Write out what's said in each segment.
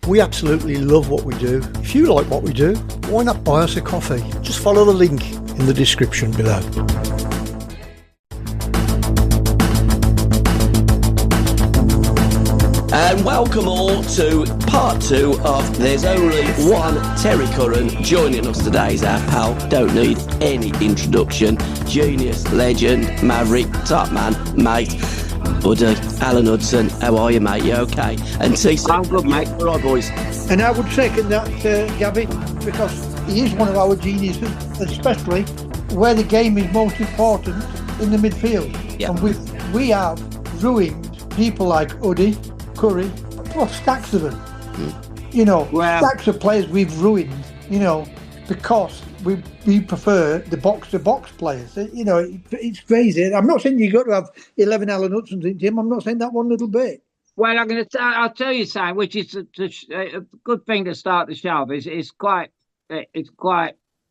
We absolutely love what we do. If you like what we do, why not buy us a coffee? Just follow the link in the description below. And welcome all to part 2 of There's Only One Terry Curran. Joining us today is our pal, don't need any introduction, genius, legend, maverick, top man, mate, buddy, Alan Hudson. How are you, mate? You okay? And TC, I'm good, mate. All right, boys. And I would second that, Gabby, because he is one of our geniuses, especially where the game is most important in the midfield. Yep. And we have ruined people like Uddy, Curry, plus stacks of them. Stacks of players we've ruined, because we prefer the box-to-box players. It's crazy. I'm not saying you've got to have 11 Alan Hudsons in team. I'm not saying that one little bit. Well, I'll tell you something, which is a good thing to start the show. It's quite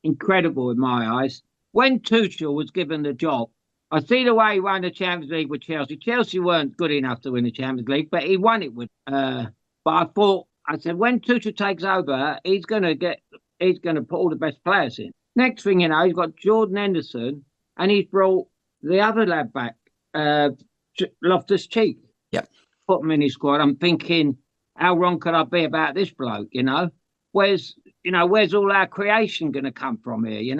incredible in my eyes. When Tuchel was given the job, I see the way he won the Champions League with Chelsea. Chelsea weren't good enough to win the Champions League, but he won it with. But I said, when Tuchel takes over, he's going to put all the best players in. Next thing you know, he's got Jordan Henderson, and he's brought the other lad back, Loftus-Cheek. Yep. Put him in his squad. I'm thinking, how wrong could I be about this bloke? Where's all our creation going to come from here?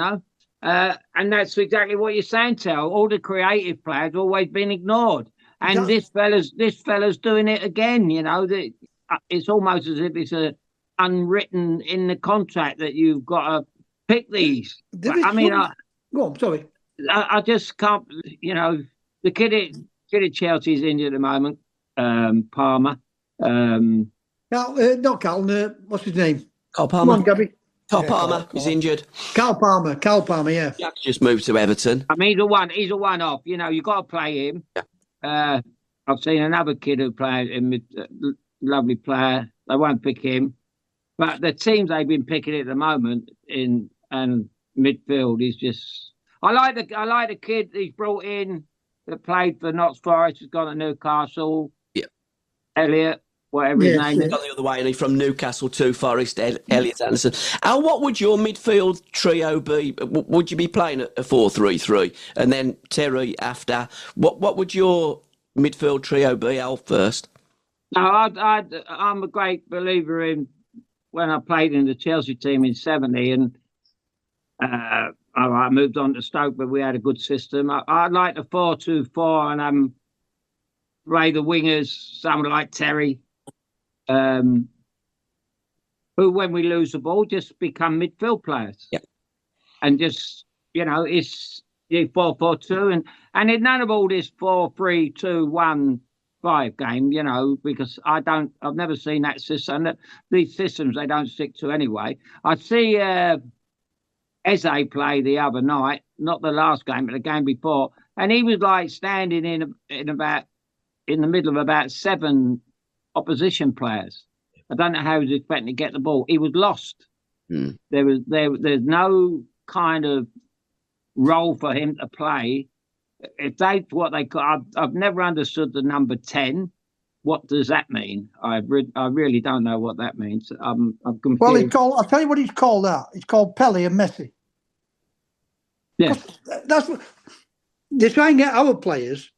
And that's exactly what you're saying, Tel. All the creative players have always been ignored, and this fella's doing it again. It's almost as if it's unwritten in the contract that you've got to pick these. Go on, sorry. I just can't. The kid at Chelsea is injured at the moment. Palmer. Not Carlton. What's his name? Carl Palmer. Come on, Gabby. Carl Palmer is injured. Carl Palmer, yeah. Jack's just moved to Everton. I mean, he's a one-off. You've got to play him. Yeah. I've seen another kid who played him, lovely player. They won't pick him. But the teams they've been picking at the moment in midfield is just. I like the kid he's brought in that played for Notts Forest. Has gone to Newcastle. Yeah. Elliot. Whatever his name is. Gone the other way, and he's from Newcastle to Forest, Elliot Anderson. Al, what would your midfield trio be? Would you be playing a 4-3-3? And then Terry after? What would your midfield trio be, Al, first? No, I'm a great believer in when I played in the Chelsea team in 70, and I moved on to Stoke, but we had a good system. I like the 4-2-4, and play the wingers, someone like Terry. Who, when we lose the ball, just become midfield players. Yeah. And just, it's 4-4-2. And in none of all this 4-3-2-1-5 game, because I've never seen that system. These systems, they don't stick to anyway. I see Eze play the other night, not the last game, but the game before. And he was like standing in the middle of about 7 opposition players. I don't know how he was expecting to get the ball. He was lost. There's no kind of role for him to play. If I've never understood the number 10. What does that mean? I really don't know what that means. I'm confused. Well, I'll tell you what he's called that. It's called Pele and Messi. Yeah, that's what they try and get our players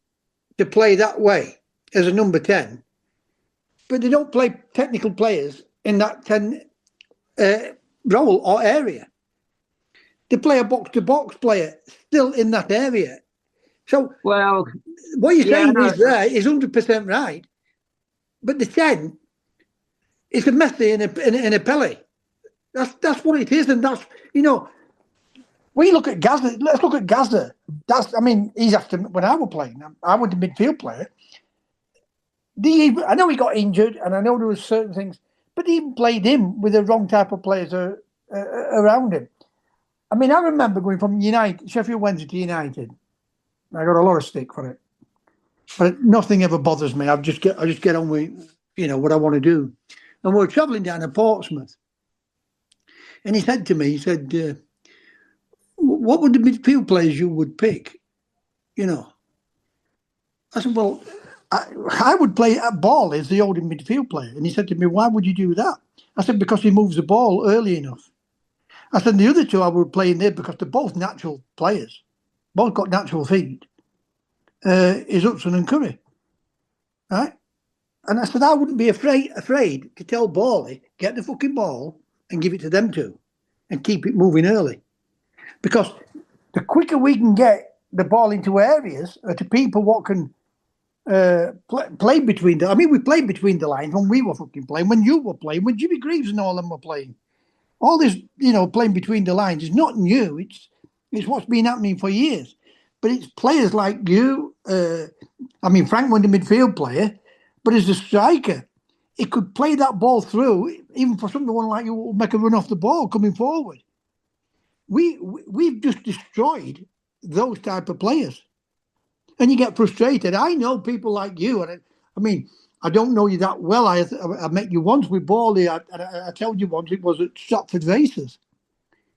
to play that way as a number 10. But they don't play technical players in that 10 role or area. They play a box-to-box player still in that area. So, what you're saying is 100% right. But the 10 is a Messi and a Pele. That's what it is, and that's We look at Gaza. Let's look at Gaza. He's after when I was playing. I was a midfield player. I know he got injured, and I know there was certain things, but he even played him with the wrong type of players around him. I remember going from Sheffield Wednesday to United. I got a lot of stick for it, but nothing ever bothers me. I just get on with what I want to do. And we were travelling down to Portsmouth, and he said to me, "What would the midfield players you would pick?" I said, "Well, I would play a ball as the holding midfield player. And he said to me, why would you do that? I said, because he moves the ball early enough. I said, the other two I would play in there because they're both natural players. Both got natural feet. Is Hudson and Curry. Right? And I said, I wouldn't be afraid to tell Bally, get the fucking ball and give it to them two and keep it moving early. Because the quicker we can get the ball into areas or to people what can play between the... I mean, we played between the lines when we were fucking playing, when you were playing, when Jimmy Greaves and all them were playing. All this, playing between the lines is not new. It's what's been happening for years. But it's players like you. Frank was a midfield player, but as a striker, he could play that ball through, even for someone like you who will make a run off the ball coming forward. We've just destroyed those type of players. And you get frustrated. I know people like you, and I don't know you that well. I met you once with Bally. I told you once it was at Stratford Races.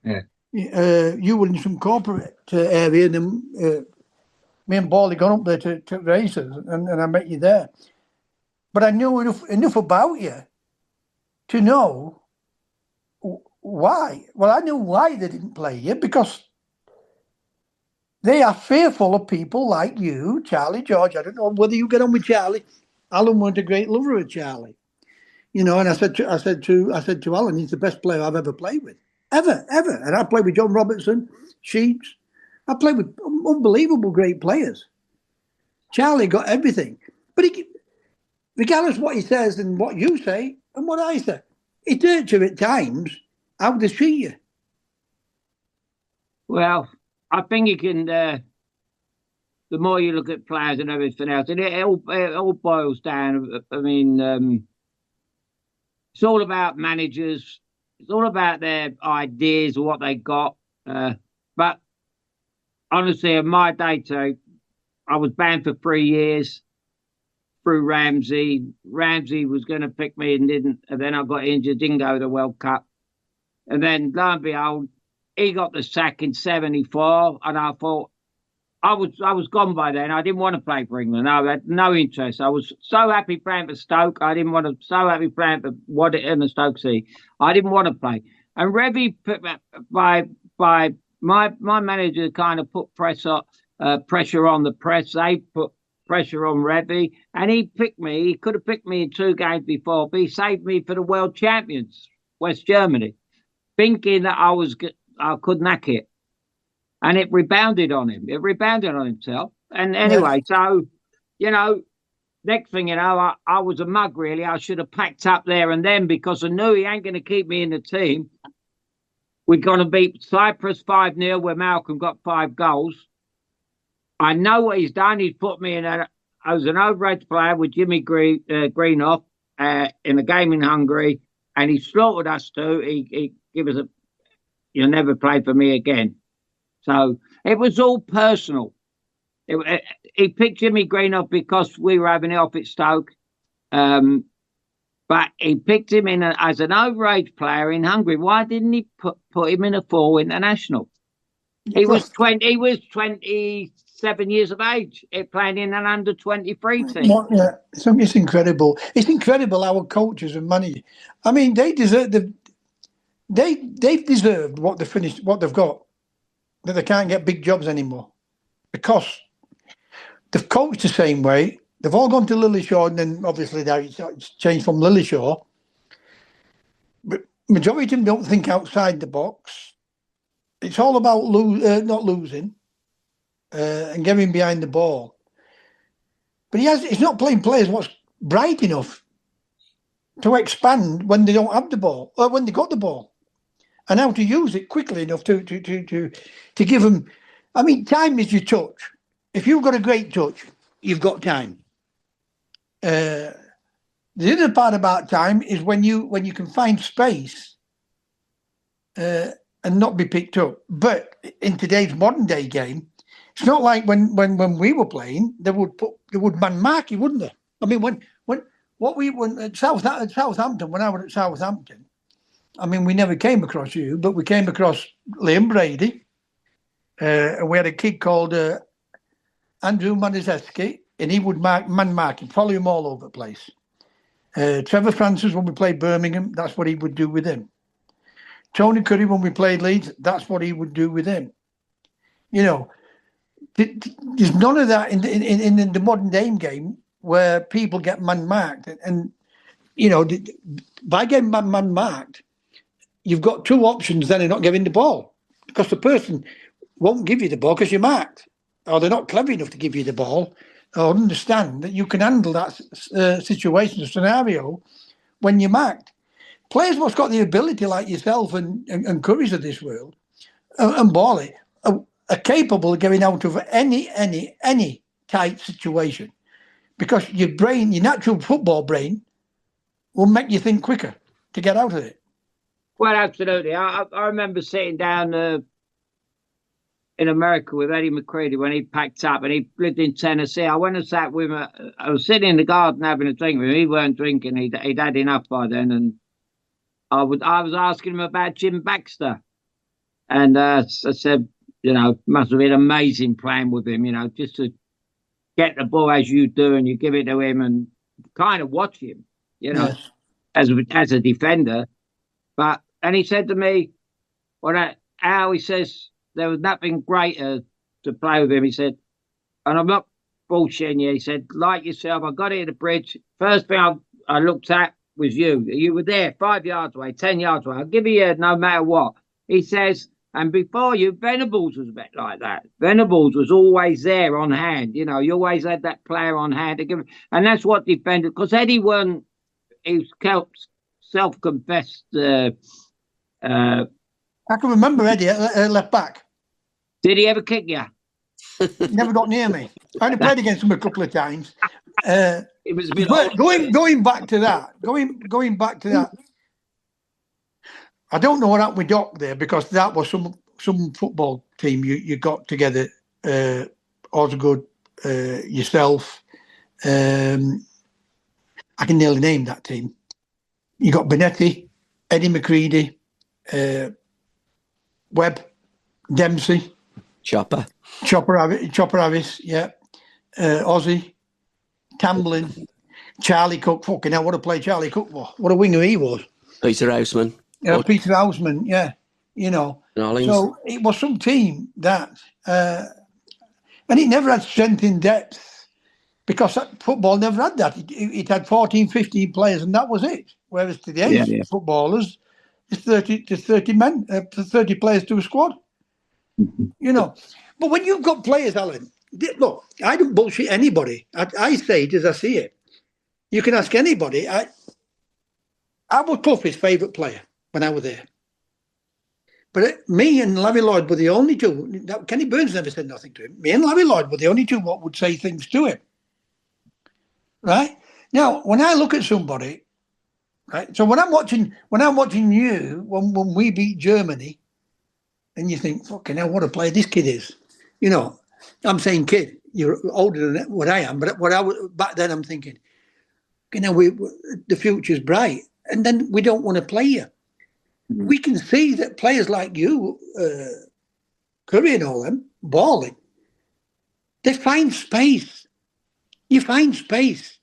Yeah. You were in some corporate area, and then me and Bally gone up there to races, and I met you there. But I knew enough about you to know why. Well, I knew why they didn't play you, because they are fearful of people like you, Charlie, George. I don't know whether you get on with Charlie. Alan was a great lover of Charlie, and I said to Alan, he's the best player I've ever played with, ever. And I played with John Robertson, Sheets. I played with unbelievable great players. Charlie got everything, but regardless of what he says and what you say and what I say, it hurts you at times how they treat you. Well, I think you can. The more you look at players and everything else, and it all boils down. It's all about managers. It's all about their ideas or what they got. But honestly, in my day, too, I was banned for 3 years through Ramsey. Ramsey was going to pick me and didn't. And then I got injured, didn't go to the World Cup. And then, lo and behold, he got the sack in '74, and I thought, I was gone by then. I didn't want to play for England. I had no interest. I was so happy playing for Stoke. I didn't want to. So happy playing for Waddington and the Stoke Sea. I didn't want to play. And Revie put by my manager kind of put pressure on the press. They put pressure on Revie, and he picked me. He could have picked me in 2 games before, but he saved me for the world champions, West Germany, thinking that I could knack it. And it rebounded on him. It rebounded on himself. And anyway, So, next thing you know, I was a mug, really. I should have packed up there and then, because I knew he ain't going to keep me in the team. We're going to beat Cyprus 5-0, where Malcolm got 5 goals. I know what he's done. He's put me in as an overage player with Jimmy Greenoff in a game in Hungary. And he slaughtered us too. He gave us you'll never play for me again. So it was all personal. He picked Jimmy Greenoff because we were having it off at Stoke. But he picked him in as an overage player in Hungary. Why didn't he put him in a full international? He was 27 years of age, playing in an under-23 team. Yeah, it's incredible. It's incredible our coaches and managers. They deserve they've deserved what they've got. That they can't get big jobs anymore because they've coached the same way. They've all gone to Lillishore, and then obviously now it's changed from Lillishore. But majority of them don't think outside the box. It's all about not losing and getting behind the ball. But he's not playing players what's bright enough to expand when they don't have the ball or when they got the ball. And how to use it quickly enough to give them. Time is your touch. If you've got a great touch, you've got time. The other part about time is when you can find space and not be picked up. But in today's modern day game, it's not like when we were playing. They would man mark you, wouldn't they? When at Southampton, when I was at Southampton. We never came across you, but we came across Liam Brady. And we had a kid called Andrew Maniszewski. and he would man mark and follow him all over the place. Trevor Francis, when we played Birmingham, that's what he would do with him. Tony Curry, when we played Leeds, that's what he would do with him. You know, there's none of that in the modern day game where people get man marked. And you know, by getting man marked, you've got two options then of not giving the ball, because the person won't give you the ball because you're marked, or they're not clever enough to give you the ball, or understand that you can handle that situation, scenario, when you're marked. Players what's got the ability, like yourself and Currys of this world, and Bally, are capable of getting out of any tight situation, because your brain, your natural football brain, will make you think quicker to get out of it. Well, absolutely. I remember sitting down in America with Eddie McCready when he packed up, and he lived in Tennessee. I went and sat with him. I was sitting in the garden having a drink with him. He weren't drinking. He'd had enough by then. And I was asking him about Jim Baxter. And I said, you know, must have been amazing playing with him, you know, just to get the ball as you do and you give it to him and kind of watch him, you know, yes, as a defender. And he said to me, he says, there was nothing greater to play with him. He said, and I'm not bullshitting you. He said, like yourself, I got it at the bridge. First thing I looked at was you. You were there 5 yards away, 10 yards away. I'll give you no matter what. He says, and before you, Venables was a bit like that. Venables was always there on hand. You know, you always had that player on hand to give. And that's what defended, because Eddie weren't, he was self-confessed. I can remember Eddie left back. Did he ever kick you? He never got near me. I only played against him a couple of times. It was a bit but going back to that, I don't know what happened with Doc there, because that was some football team you got together, Osgood, yourself. I can nearly name that team. You got Benetti, Eddie McCready, Webb, Dempsey, Chopper Avis, yeah, Ozzy, Tamblin, Charlie Cook. Fucking hell, what a play Charlie Cook was! What a winger he was. Peter Houseman. Yeah, Peter Houseman. Yeah, you know. Darlings. So it was some team that, and it never had strength in depth, because football never had that. It had 14, 15 players, and that was it. Whereas today's footballers, it's 30 men, 30 players to a squad. You know, but when you've got players, Alan, look, I don't bullshit anybody. I say it as I see it. You can ask anybody. I was Puffy's favourite player when I was there. But me and Larry Lloyd were the only two. Kenny Burns never said nothing to him. Me and Larry Lloyd were the only two what would say things to him. Right? Now, when I look at somebody, right? So when I'm watching you, when we beat Germany, and you think, fucking hell, what a player this kid is. You know, I'm saying kid, you're older than what I am, but back then I'm thinking, you know, the future's bright, and then we don't want to play you. Mm-hmm. We can see that players like you, Curry and all them, balling, they find space. You find space,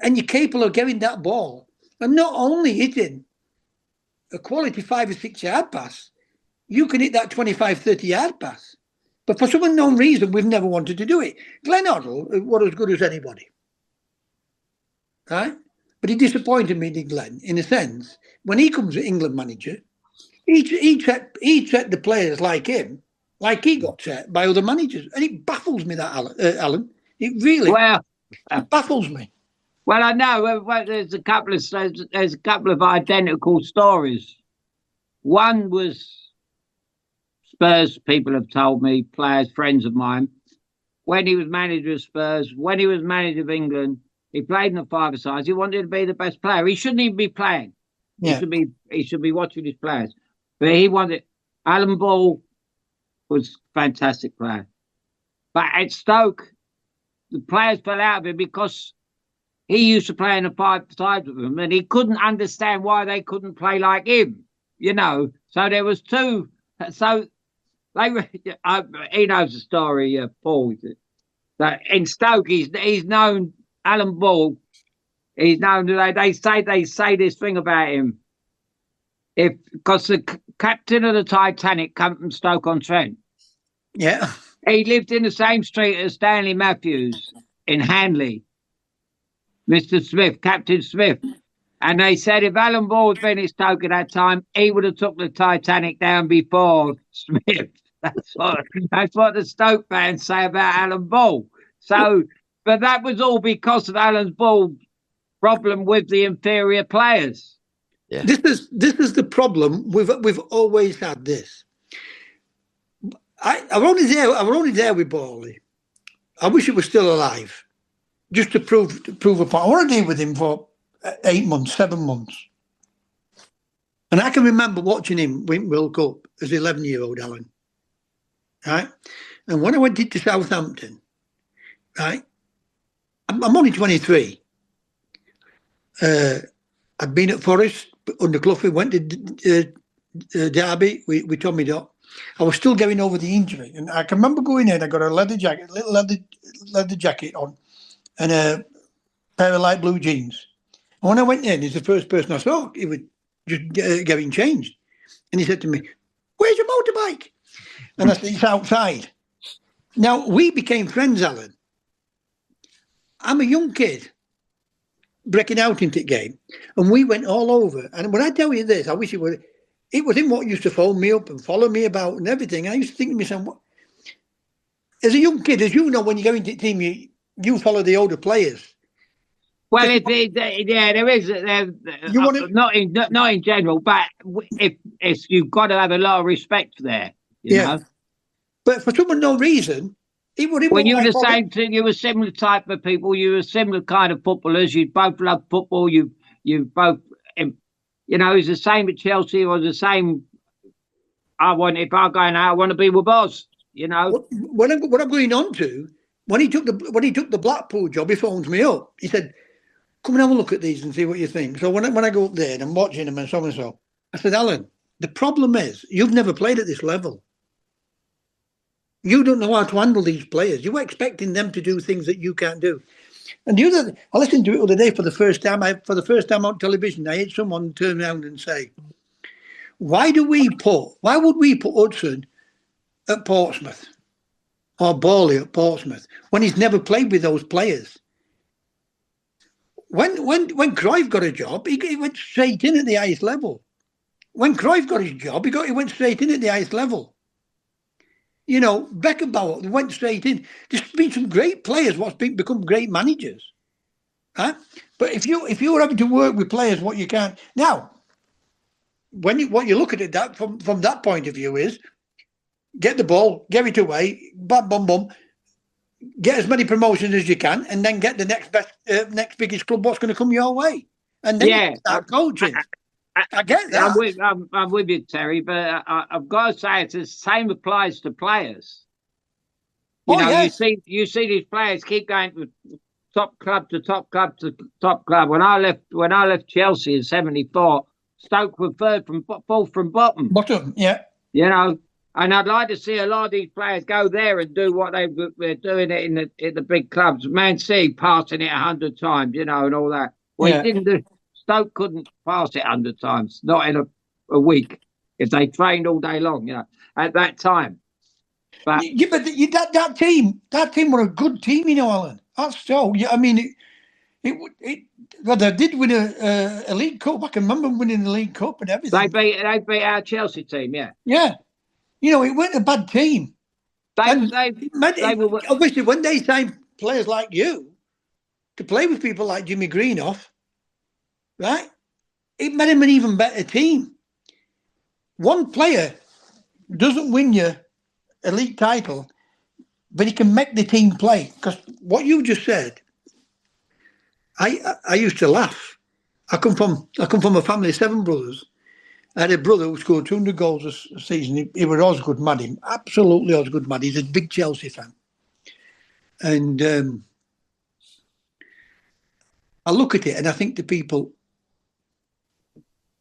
and you're capable of getting that ball, and not only hitting a quality 5 or 6 yard pass, you can hit that 25, 30 yard pass. But for some unknown reason, we've never wanted to do it. Glenn Hoddle was as good as anybody. Right? But he disappointed me, Glenn, in a sense. When he comes as England manager, he set the players like him, like he got set by other managers. And it baffles me, that, Alan. It really baffles me. Well, I know. There's a couple of identical stories. One was Spurs, people have told me, players, friends of mine, when he was manager of Spurs, when he was manager of England, he played in the five-a-sides. He wanted to be the best player. He shouldn't even be playing. Yeah. He should be watching his players. But he wanted. Alan Ball was a fantastic player. But at Stoke, the players fell out of him because he used to play in the five-a-sides with them, and he couldn't understand why they couldn't play like him. You know, so there was two. So he knows the story, Paul. That in Stoke, he's known Alan Ball. He's known. They say this thing about him. Because the captain of the Titanic come from Stoke-on-Trent. Yeah. He lived in the same street as Stanley Matthews in Hanley. Mr. Smith, Captain Smith. And they said if Alan Ball had been at Stoke at that time, he would have took the Titanic down before Smith. That's what the Stoke fans say about Alan Ball. So, but that was all because of Alan Ball's problem with the inferior players. Yeah. This is the problem. We've always had this. I were only there with Bally. I wish he was still alive, just to prove a point. I want to deal with him for 8 months, 7 months, and I can remember watching him win World Cup as an 11-year-old Alan. Right, and when I went into Southampton, right, I'm only 23. I'd been at Forest under Clough. Went to Derby with Tommy Dock. I was still getting over the injury, and I can remember going in. I got a leather jacket on, and a pair of light blue jeans. And when I went in, he's the first person I saw. He was just getting changed, and he said to me, "Where's your motorbike?" And I said, "It's outside." Now we became friends, Alan. I'm a young kid breaking out into the game, and we went all over. And when I tell you this, I wish it would. It was him what used to phone me up and follow me about and everything. I used to think to myself, what? As a young kid, as you know, when you go into the team, you follow the older players. Well, there is. You want to, not in general, but if you've got to have a lot of respect there. You know? But for some unknown reason, when you were the same thing, you were similar type of people. You were similar kind of footballers. You both love football. You both. You know, he's the same at Chelsea. Or the same. If I go now, I want to be with Boz. You know. What I'm going on to, when he took the Blackpool job, he phoned me up. He said, "Come and have a look at these and see what you think." So when I go up there and I'm watching them and so and so, I said, "Alan, the problem is you've never played at this level. You don't know how to handle these players. You're expecting them to do things that you can't do." And I listened to it the other day for the first time on television. I heard someone turn around and say, why would we put Hudson at Portsmouth or Bally at Portsmouth when he's never played with those players? When Cruyff got a job, he went straight in at the highest level. When Cruyff got his job, he went straight in at the highest level. You know, Beckenbauer went straight in. There's been some great players what's become great managers. Huh? But if you're having to work with players what you can't now, what you look at it that from that point of view is get the ball, give it away, bam, bam, bam, get as many promotions as you can, and then get the next biggest club what's going to come your way, and then you start coaching. I get that. I'm with you, Terry, but I've got to say the same applies to players. You see these players keep going from top club to top club to top club. When I left Chelsea in '74, Stoke were fourth from bottom. Bottom, yeah. You know, and I'd like to see a lot of these players go there and do what they're doing it in the big clubs. Man City passing it 100 times, you know, and all that. Well, he didn't do. Stoke couldn't pass it 100 times, not in a week, if they trained all day long, you know, at that time. But that team were a good team, you know, Alan. That's so. Yeah, I mean, they did win a League Cup. I can remember winning the League Cup and everything. They beat our Chelsea team, yeah. Yeah, you know, it weren't a bad team. Obviously, when they signed players like you to play with people like Jimmy Greenough, right? It made him an even better team. One player doesn't win you a league title, but he can make the team play. Because what you just said, I used to laugh. I come from a family of 7 brothers. I had a brother who scored 200 goals a season. He was Osgood mad him, absolutely Osgood mad. He's a big Chelsea fan, and I look at it and I think to people,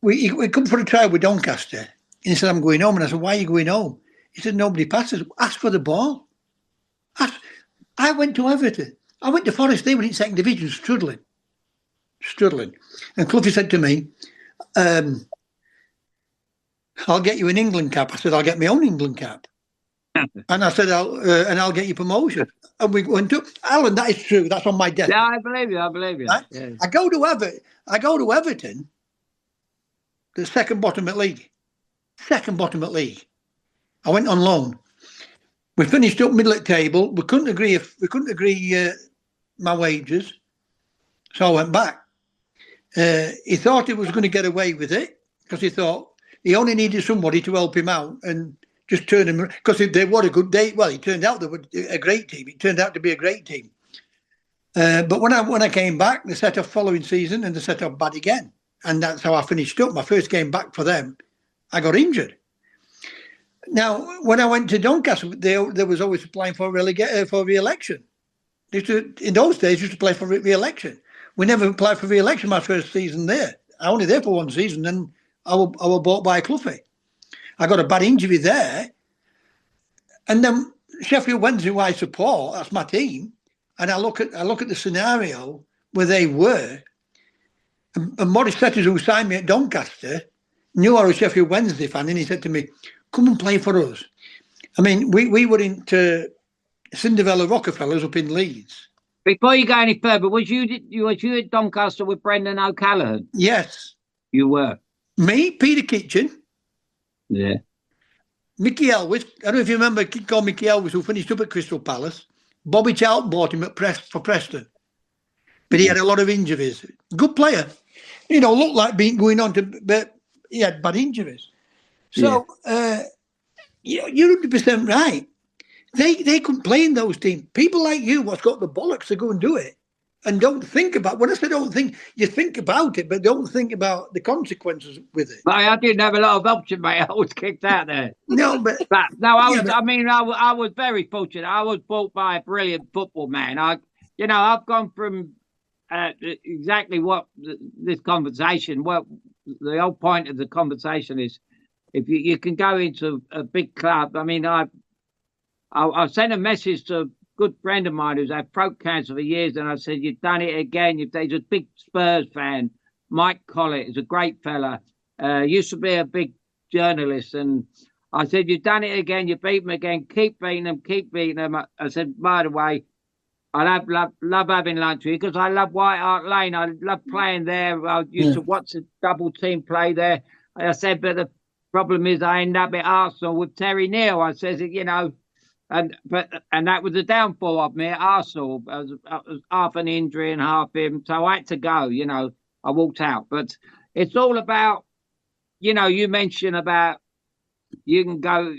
we come for a trial with Doncaster, and he said, "I'm going home." And I said, "Why are you going home?" He said, "Nobody passes. Ask for the ball. I went to Everton. I went to Forest. They were in second division, struggling. And Cluffy said to me, I'll get you an England cap. I said, I'll get my own England cap. And I said, I'll get you promotion. And we went to Alan. That is true. That's on my desk. Yeah, I believe you. Right? Yeah. I go to Everton, the second bottom at league. I went on loan. We finished up middle at table. We couldn't agree my wages, so I went back. He thought he was going to get away with it because he thought he only needed somebody to help him out and just turn him, because they were a good day. Well, it turned out they were a great team. It turned out to be a great team. But when I came back, they set off following season and they set off bad again, and that's how I finished up. My first game back for them, I got injured. Now, when I went to Doncaster, they was always applying for re-election. In those days, used to play for re-election. We never applied for re-election my first season there. I only there for one season, then I was bought by Cluffy. I got a bad injury there. And then Sheffield Wednesday, who I support, that's my team. And I look at the scenario where they were. And Morris Setters, who signed me at Doncaster, knew I was a Sheffield Wednesday fan, and he said to me, come and play for us. I mean, we were into Cinderella Rockefellers up in Leeds. Before you go any further, was you at Doncaster with Brendan O'Callaghan? Yes. You were. Me, Peter Kitchen. Yeah. Mickey Elvis. I don't know if you remember a kid called Mickey Elvis who finished up at Crystal Palace. Bobby Charlton bought him for Preston. But he had a lot of injuries. Good player. Looked like going on to, but he had bad injuries. So you're 100% right. They couldn't play in those teams. People like you, what's got the bollocks to go and do it, and don't think about. When I say don't think, you think about it, but don't think about the consequences with it. I didn't have a lot of options, mate. I was kicked out there. No, but no, I was very fortunate. I was bought by a brilliant football man. I've gone from exactly what this conversation. What the whole point of the conversation is. If you can go into a big club, I mean, I sent a message to a good friend of mine who's had throat cancer for years, and I said, you've done it again. He's a big Spurs fan. Mike Collett is a great fella. Used to be a big journalist, and I said, you've done it again. You beat them again. Keep beating them. I said, by the way, I love having lunch with you because I love White Hart Lane. I love playing there. I used to watch the double team play there. I said, but the problem is I end up at Arsenal with Terry Neal. I says, and that was the downfall of me at Arsenal. I was half an injury and half him, so I had to go. I walked out. But it's all about, you mentioned about you can go,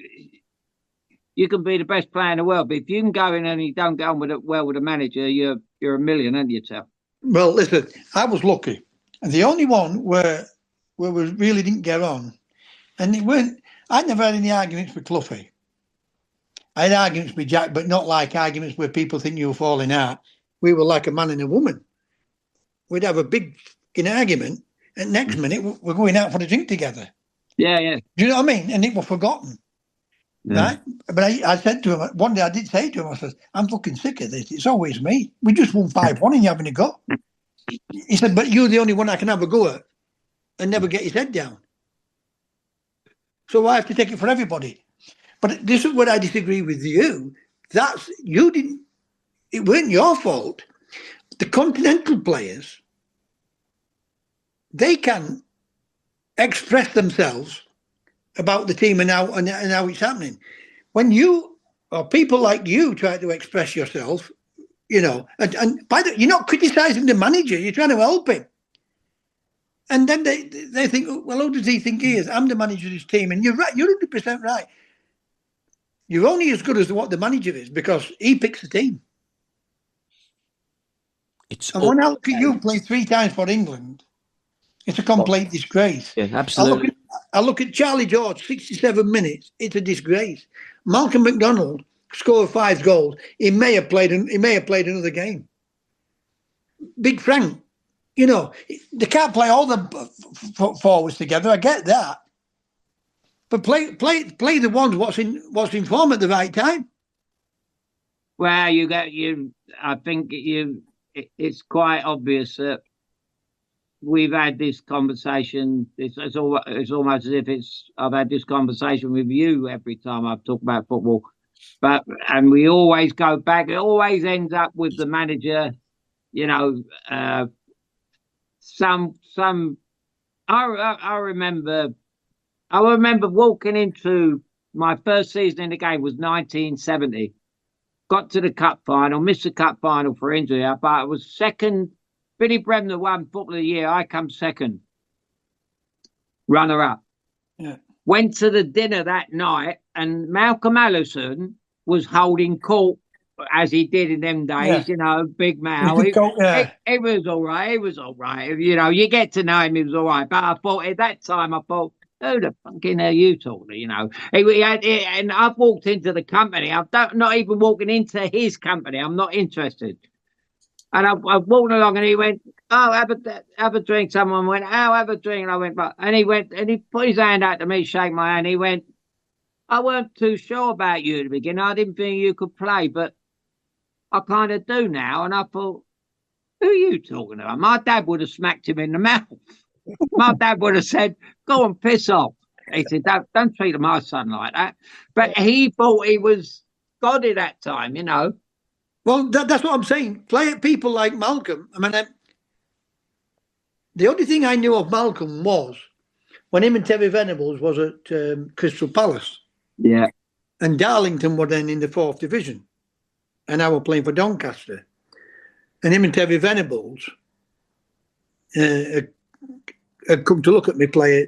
you can be the best player in the world, but if you can go in and you don't get on with it well with a manager, you're a million, aren't you, Tel? Well, listen, I was lucky, and the only one where we really didn't get on. And I never had any arguments with Cluffy. I had arguments with Jack, but not like arguments where people think you were falling out. We were like a man and a woman. We'd have a big argument, and next minute we're going out for a drink together. Yeah, yeah. Do you know what I mean? And it was forgotten. Yeah. Right? But I said to him, one day I did say to him, I said, I'm fucking sick of this. It's always me. We just won 5-1 and you're having a go. He said, but you're the only one I can have a go at and never get his head down. So I have to take it for everybody. But this is what I disagree with you. It weren't your fault. The continental players, they can express themselves about the team and how it's happening. When you or people like you try to express yourself, and by the you're not criticising the manager, you're trying to help him. And then they think, well, who does he think he is? I'm the manager of his team. And you're right, you're 100% right. You're only as good as what the manager is because he picks the team. When I look at you play 3 times for England, it's a complete disgrace. Yeah, absolutely. I look at Charlie George, 67 minutes. It's a disgrace. Malcolm McDonald scored 5 goals. He may have played another game. Big Frank, they can't play all the forwards together. I get that, but play the ones what's in form at the right time. Well, I think it's quite obvious that we've had this conversation. It's almost as if I've had this conversation with you every time I've talked about football. And we always go back. It always ends up with the manager. I remember walking into my first season in the game was 1970. Got to the cup final, missed the cup final for injury, but I was second. Billy Bremner won Football of the Year. I come second, runner up. Yeah. Went to the dinner that night, and Malcolm Allison was holding court as he did in them days. Big Mal. It was all right. It was all right. You get to know him. It was all right. But I thought at that time, who the fucking hell are you talking to? And I've walked into the company. I'm not even walking into his company. I'm not interested. And I walked along, and he went, "Oh, have a drink." Someone went, "Oh, have a drink." And I went, "But," and he went, and he put his hand out to me, shake my hand. He went, "I weren't too sure about you at the beginning. I didn't think you could play, but I kind of do now." And I thought, who are you talking about? My dad would have smacked him in the mouth. My dad would have said, "Go and piss off." He said, don't treat my son like that. But he thought he was God at that time, Well, that's what I'm saying. People like Malcolm. I mean, the only thing I knew of Malcolm was when him and Terry Venables was at Crystal Palace. Yeah. And Darlington were then in the 4th division. And I was playing for Doncaster. And him and Terry Venables had come to look at me play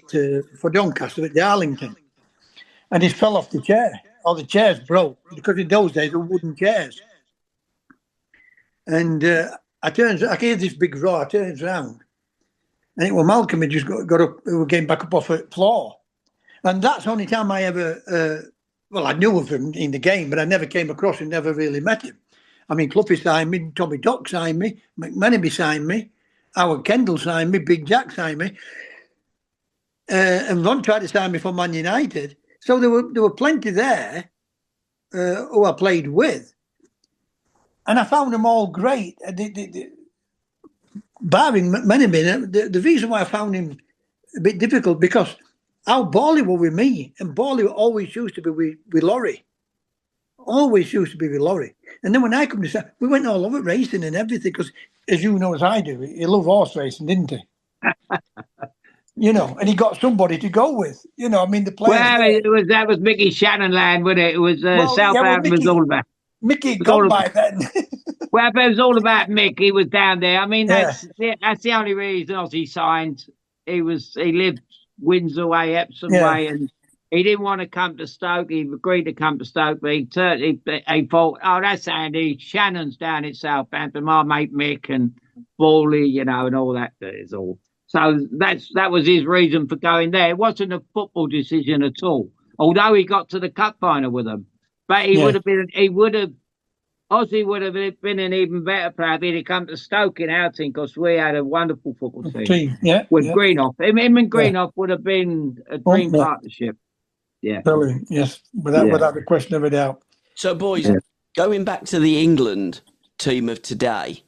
for Doncaster at Darlington. And he fell off the chair. Or the chairs broke. Because in those days, they were wooden chairs. And I hear this big roar, I turns around. And it was Malcolm had just got up, we were getting back up off the floor. And that's the only time I ever, I knew of him in the game, but I never came across him, never really met him. I mean, Cloughie signed me, Tommy Dock signed me, McMenemy signed me, Howard Kendall signed me, Big Jack signed me. And Ron tried to sign me for Man United. So there were plenty there who I played with. And I found them all great. Barring McMenemy, the reason why I found him a bit difficult, because how Borley were with me, and Borley always used to be with Laurie. Always used to be with Laurie. And then when I come to say, we went all over racing and everything, because as you know as I do, he loved horse racing, didn't he? And he got somebody to go with. I mean, the players. Well, that was Mickey Shannonland, wasn't it? It was Southampton was all about. Mickey gone by then. Well, but it was all about Mick. He was down there. I mean, that's the only reason Ozzy signed. He lived Windsor way, Epsom way, and he didn't want to come to Stoke. He agreed to come to Stoke, but he thought, "Oh, that's handy. Shannon's down in Southampton. My mate Mick and Borley, and all that is all." So that was his reason for going there. It wasn't a football decision at all. Although he got to the cup final with them, but Ozzy would have been an even better player if he'd come to Stoke in our team, because we had a wonderful football team. With Greenhoff. Him and Greenhoff would have been a dream partnership. Yeah. Brilliant, yes. Without a question of a doubt. So, boys, going back to the England team of today,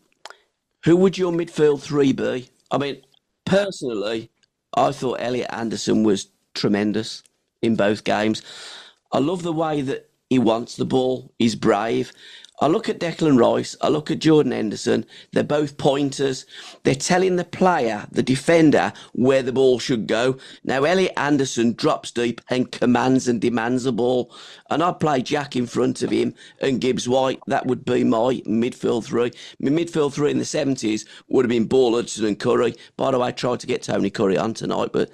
who would your midfield three be? I mean, personally, I thought Elliot Anderson was tremendous in both games. I love the way that he wants the ball. He's brave. I look at Declan Rice, I look at Jordan Henderson, they're both pointers. They're telling the player, the defender, where the ball should go. Now, Elliot Anderson drops deep and commands and demands the ball. And I'd play Jack in front of him and Gibbs White. That would be my midfield three. My midfield three in the 70s would have been Ball, Hudson and Curry. By the way, I tried to get Tony Curry on tonight, but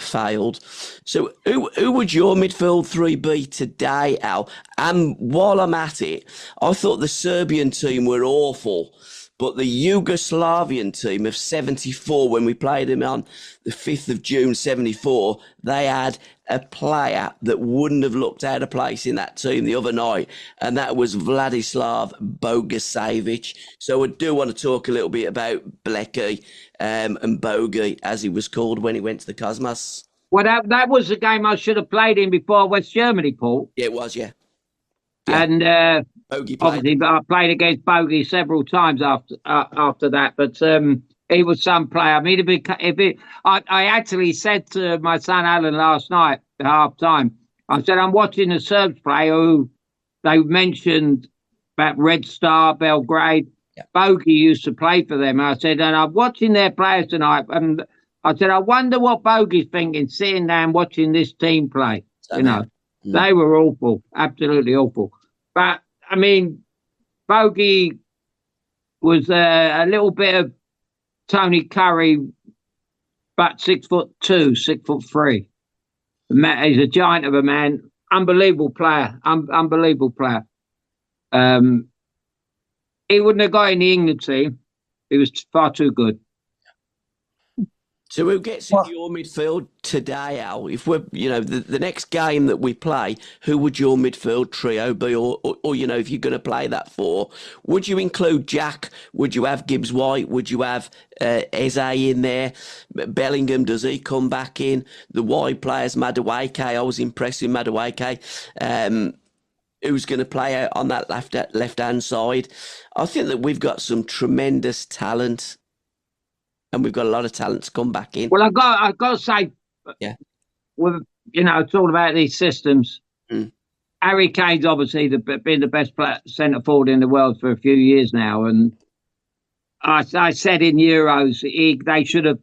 failed. So who would your midfield three be today, Al? And while I'm at it, I thought the Serbian team were awful, but the Yugoslavian team of 74, when we played them on the 5th of June 74, they had a player that wouldn't have looked out of place in that team the other night, and that was Vladislav Bogisavic. So I do want to talk a little bit about Blecky and Bogi, as he was called when he went to the Cosmos. Well, that was the game I should have played in before West Germany, Paul. Yeah, it was, yeah. And Bogey played. Obviously, but I played against Bogey several times after that. But he was some player. I mean, I actually said to my son Alan last night at half time, I said, I'm watching the Serbs play who they mentioned about Red Star, Belgrade. Yeah. Bogey used to play for them. I said, and I'm watching their players tonight. And I said, I wonder what Bogey's thinking, sitting down watching this team play. They were awful, absolutely awful. But I mean, Bogey was a little bit of Tony Curry, but 6'2", 6'3". He's a giant of a man. Unbelievable player. Unbelievable player. He wouldn't have got in the England team. He was far too good. So who gets in your midfield today, Al? If we're, the next game that we play, who would your midfield trio be? Or if you're going to play that four, would you include Jack? Would you have Gibbs White? Would you have Eze in there? Bellingham, does he come back in? The wide players, Madueke, I was impressed with Madueke. Who's going to play out on that left-hand side? I think that we've got some tremendous talent. And we've got a lot of talent to come back in. Well, I've got to say, it's all about these systems. Harry Kane's obviously been the best centre forward in the world for a few years now, and I said in Euros they should have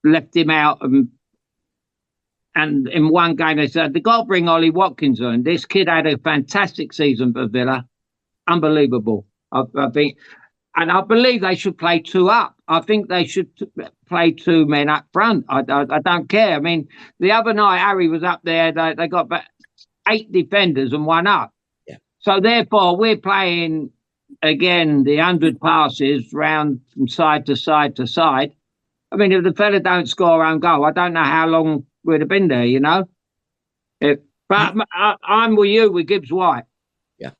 left him out, and in one game they said they've got to bring Ollie Watkins on. This kid had a fantastic season for Villa, unbelievable. I think. And I believe they should play two up. I think they should play two men up front. I don't care. I mean, the other night, Harry was up there. They got about 8 defenders and 1 up. Yeah. So, therefore, we're playing, again, the 100 passes round from side to side to side. I mean, if the fella don't score our own goal, I don't know how long we'd have been there, But I'm with you, with Gibbs White. Yeah.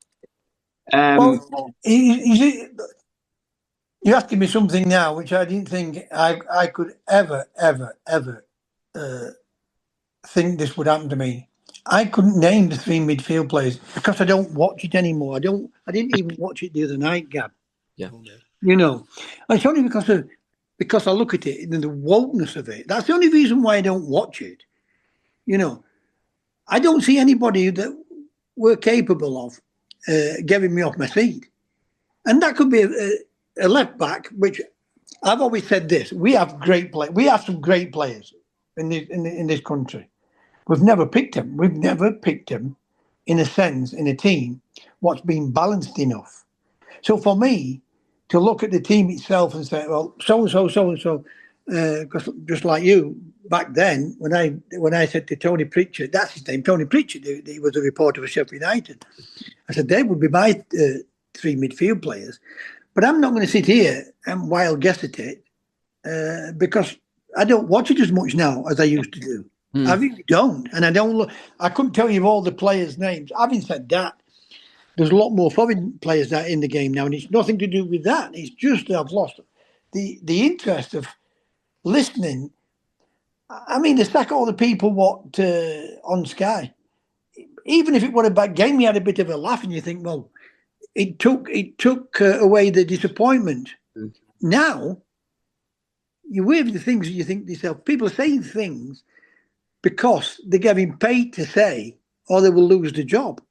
You're asking me something now which I didn't think I could ever think this would happen to me. I couldn't name the 3 midfield players because I don't watch it anymore. I didn't even watch it the other night, Gab. Yeah. It's only because I look at it and the wokeness of it. That's the only reason why I don't watch it. I don't see anybody that we're capable of getting me off my seat. And that could be a left back, which I've always said this: we have some great players in this country. We've never picked them. We've never picked them in a sense in a team what's been balanced enough. So for me to look at the team itself and say, well, so and so, because just like you back then, when I said to Tony Pritchard, that's his name, Tony Pritchard, he was a reporter for Sheffield United. I said they would be my 3 midfield players. But I'm not going to sit here and wild guess at it because I don't watch it as much now as I used to do. I really don't. And I couldn't tell you all the players' names. Having said that, there's a lot more foreign players that are in the game now, and it's nothing to do with that. It's just that I've lost the interest of listening. I mean, the sack all the people on Sky. Even if it were a bad game, you had a bit of a laugh and you think, well, it took away the disappointment. Now, you wave the things that you think to yourself. People are saying things because they're getting paid to say, or they will lose the job.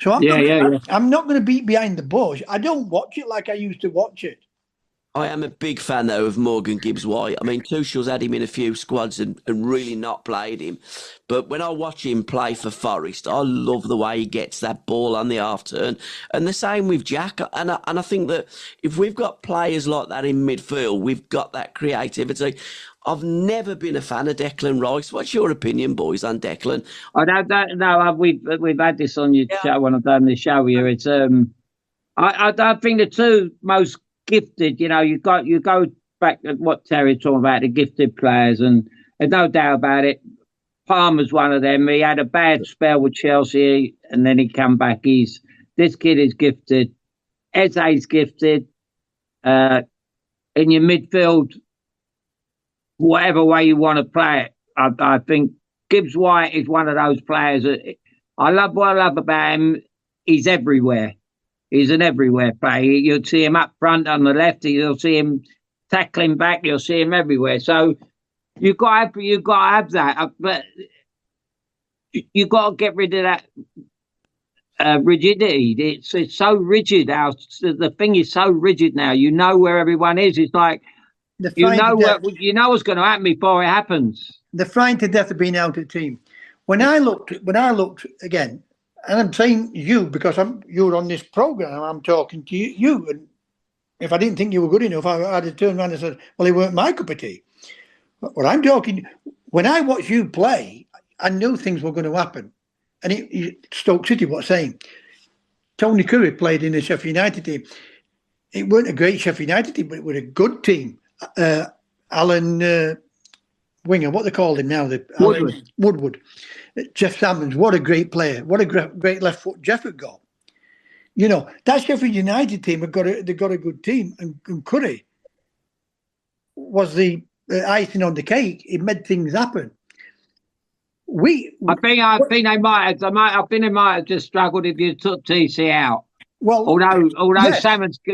So I'm not going to beat behind the bush. I don't watch it like I used to watch it. I am a big fan, though, of Morgan Gibbs White. I mean, Tuchel's had him in a few squads and really not played him. But when I watch him play for Forest, I love the way he gets that ball on the half turn. And the same with Jack. And I think that if we've got players like that in midfield, we've got that creativity. I've never been a fan of Declan Rice. What's your opinion, boys, on Declan? I don't know. We've had this on your show when I've done this show here. It's I think the 2 most gifted, you go back at what Terry's talking about, the gifted players, and there's no doubt about it. Palmer's one of them. He had a bad spell with Chelsea, and then he come back. This kid is gifted. Eze's gifted. In your midfield, whatever way you want to play it, I think Gibbs White is one of those players that I love. What I love about him, he's everywhere. He's an everywhere player. You'll see him up front on the left. You'll see him tackling back. You'll see him everywhere. So you've got to have that. But you've got to get rid of that rigidity. It's so rigid. The thing is so rigid now. You know where everyone is. It's like you know what's going to happen before it happens. They're frightened to death of being out of the team. When I looked again, and I'm saying you because you're on this program. I'm talking to you, and if I didn't think you were good enough, I'd have turned around and said, "Well, he weren't my cup of tea." But when I'm talking, when I watched you play, I knew things were going to happen. And Stoke City, what's saying? Tony Curry played in the Sheffield United team. It weren't a great Sheffield United team, but it was a good team. Alan Winger, what they called him now? Woodward. Jeff Salmons, what a great player. What a great left foot Jeff had got. You know, that Sheffield United team, they got a good team. And Curry was the icing on the cake. It made things happen. I think they might have just struggled if you took TC out. Well, although yes.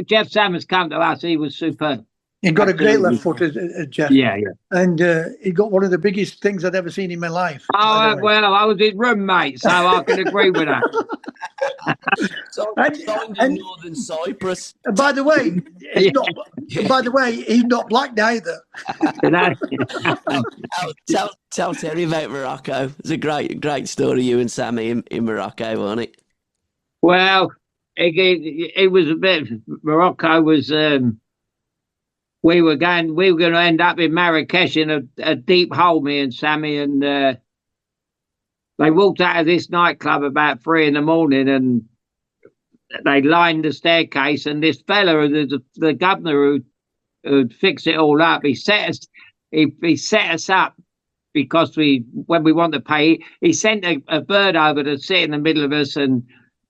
Jeff Salmons come to us, he was superb. He got a great left foot, as Jeff. Yeah. And he got one of the biggest things I'd ever seen in my life. Oh, well, I was his roommate, so I can agree with that. So in Northern Cyprus. By the way, he's not black neither. Tell Terry about Morocco. It's a great story, you and Sammy in Morocco, wasn't it? Well, it was a bit. Morocco was. We were going to end up in Marrakesh in a deep hole, me and Sammy, and they walked out of this nightclub about 3 a.m. and they lined the staircase, and this fella, the governor who'd fix it all up, he set us up because when we want to pay, he sent a bird over to sit in the middle of us and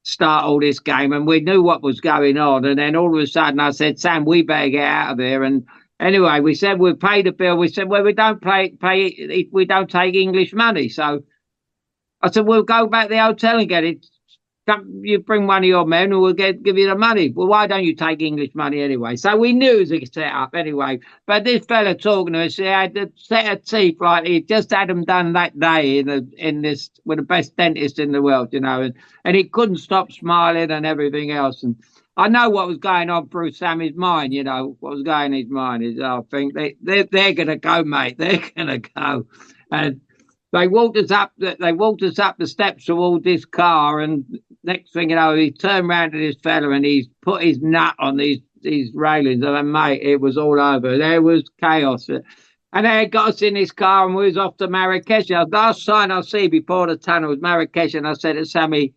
start all this game, and we knew what was going on. And then all of a sudden I said, Sam, we better get out of here. And anyway, we said we'll pay the bill. We said, well, we don't we don't take English money. So I said, we'll go back to the hotel and get it. You bring one of your men and we'll give you the money. Well, why don't you take English money anyway? So we knew it was a set up anyway. But this fella talking to us, he had a set of teeth like he just had them done that day in this with the best dentist in the world, you know, and he couldn't stop smiling and everything else. And I know what was going on through Sammy's mind, you know, what was going in his mind is, I think they're going to go, mate. They're going to go. And they walked us up the steps towards this car, and next thing you know, he turned round to this fella and he's put his nut on these railings. And mate, it was all over. There was chaos. And they got us in this car and we was off to Marrakesh. The last sign I see before the tunnel was Marrakesh. And I said to Sammy,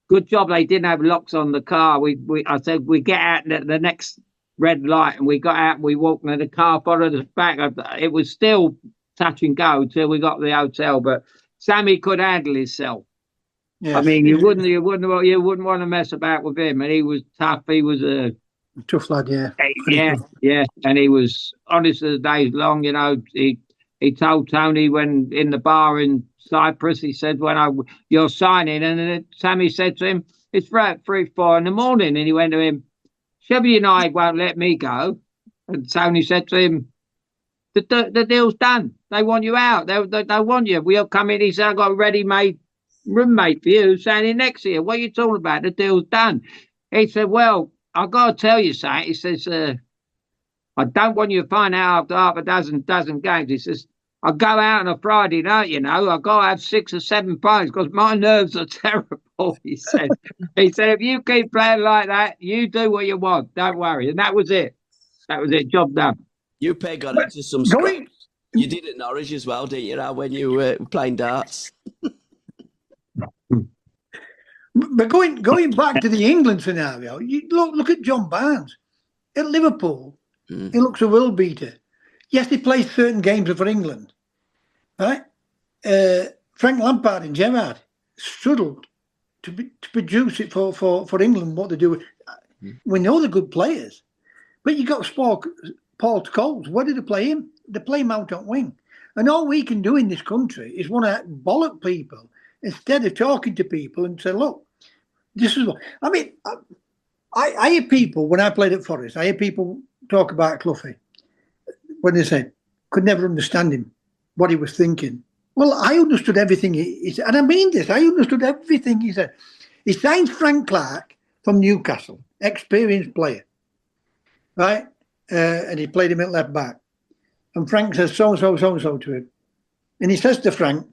good job they didn't have locks on the car. I said, we get out at the next red light, and we got out and we walked, and the car followed us back. It was still touch and go till we got to the hotel, but Sammy could handle himself. Yes. I mean, you wouldn't want to mess about with him, and he was tough. He was a tough lad, yeah. Yeah, and he was honest as the days long. You know, he told Tony when in the bar in Cyprus, he said, "When you're signing," and then Sammy said to him, "It's 3-4 in the morning," and he went to him, "Chevy United won't let me go," and Tony said to him, The deal's done. They want you out. They want you. We'll come in. He said, I've got a ready-made roommate for you standing next to you. What are you talking about? The deal's done. He said, well, I've got to tell you something. He says, I don't want you to find out after half a dozen games. He says, I go out on a Friday night, you know. I've got to have 6 or 7 pints because my nerves are terrible, he said. He said, if you keep playing like that, you do what you want. Don't worry. And that was it. Job done. You got into some scraps. You did at Norwich as well, didn't you, when you were playing darts? But going back to the England scenario, you look at John Barnes. At Liverpool, he looks a world beater. Yes, he plays certain games for England, right? Frank Lampard and Gerrard struggled to produce it for England, what they do. We know they're good players. But you got Paul Scholes. Where did they play him? They play him out on wing. And all we can do in this country is want to bollock people instead of talking to people and say, look, this is what I mean. I hear people when I played at Forest. I hear people talk about Cloughie when they said could never understand him, what he was thinking. Well, I understood everything he said, and I mean this. I understood everything he said. He signs Frank Clark from Newcastle, experienced player, right? And he played him at left back. And Frank says so and so to him, and he says to Frank,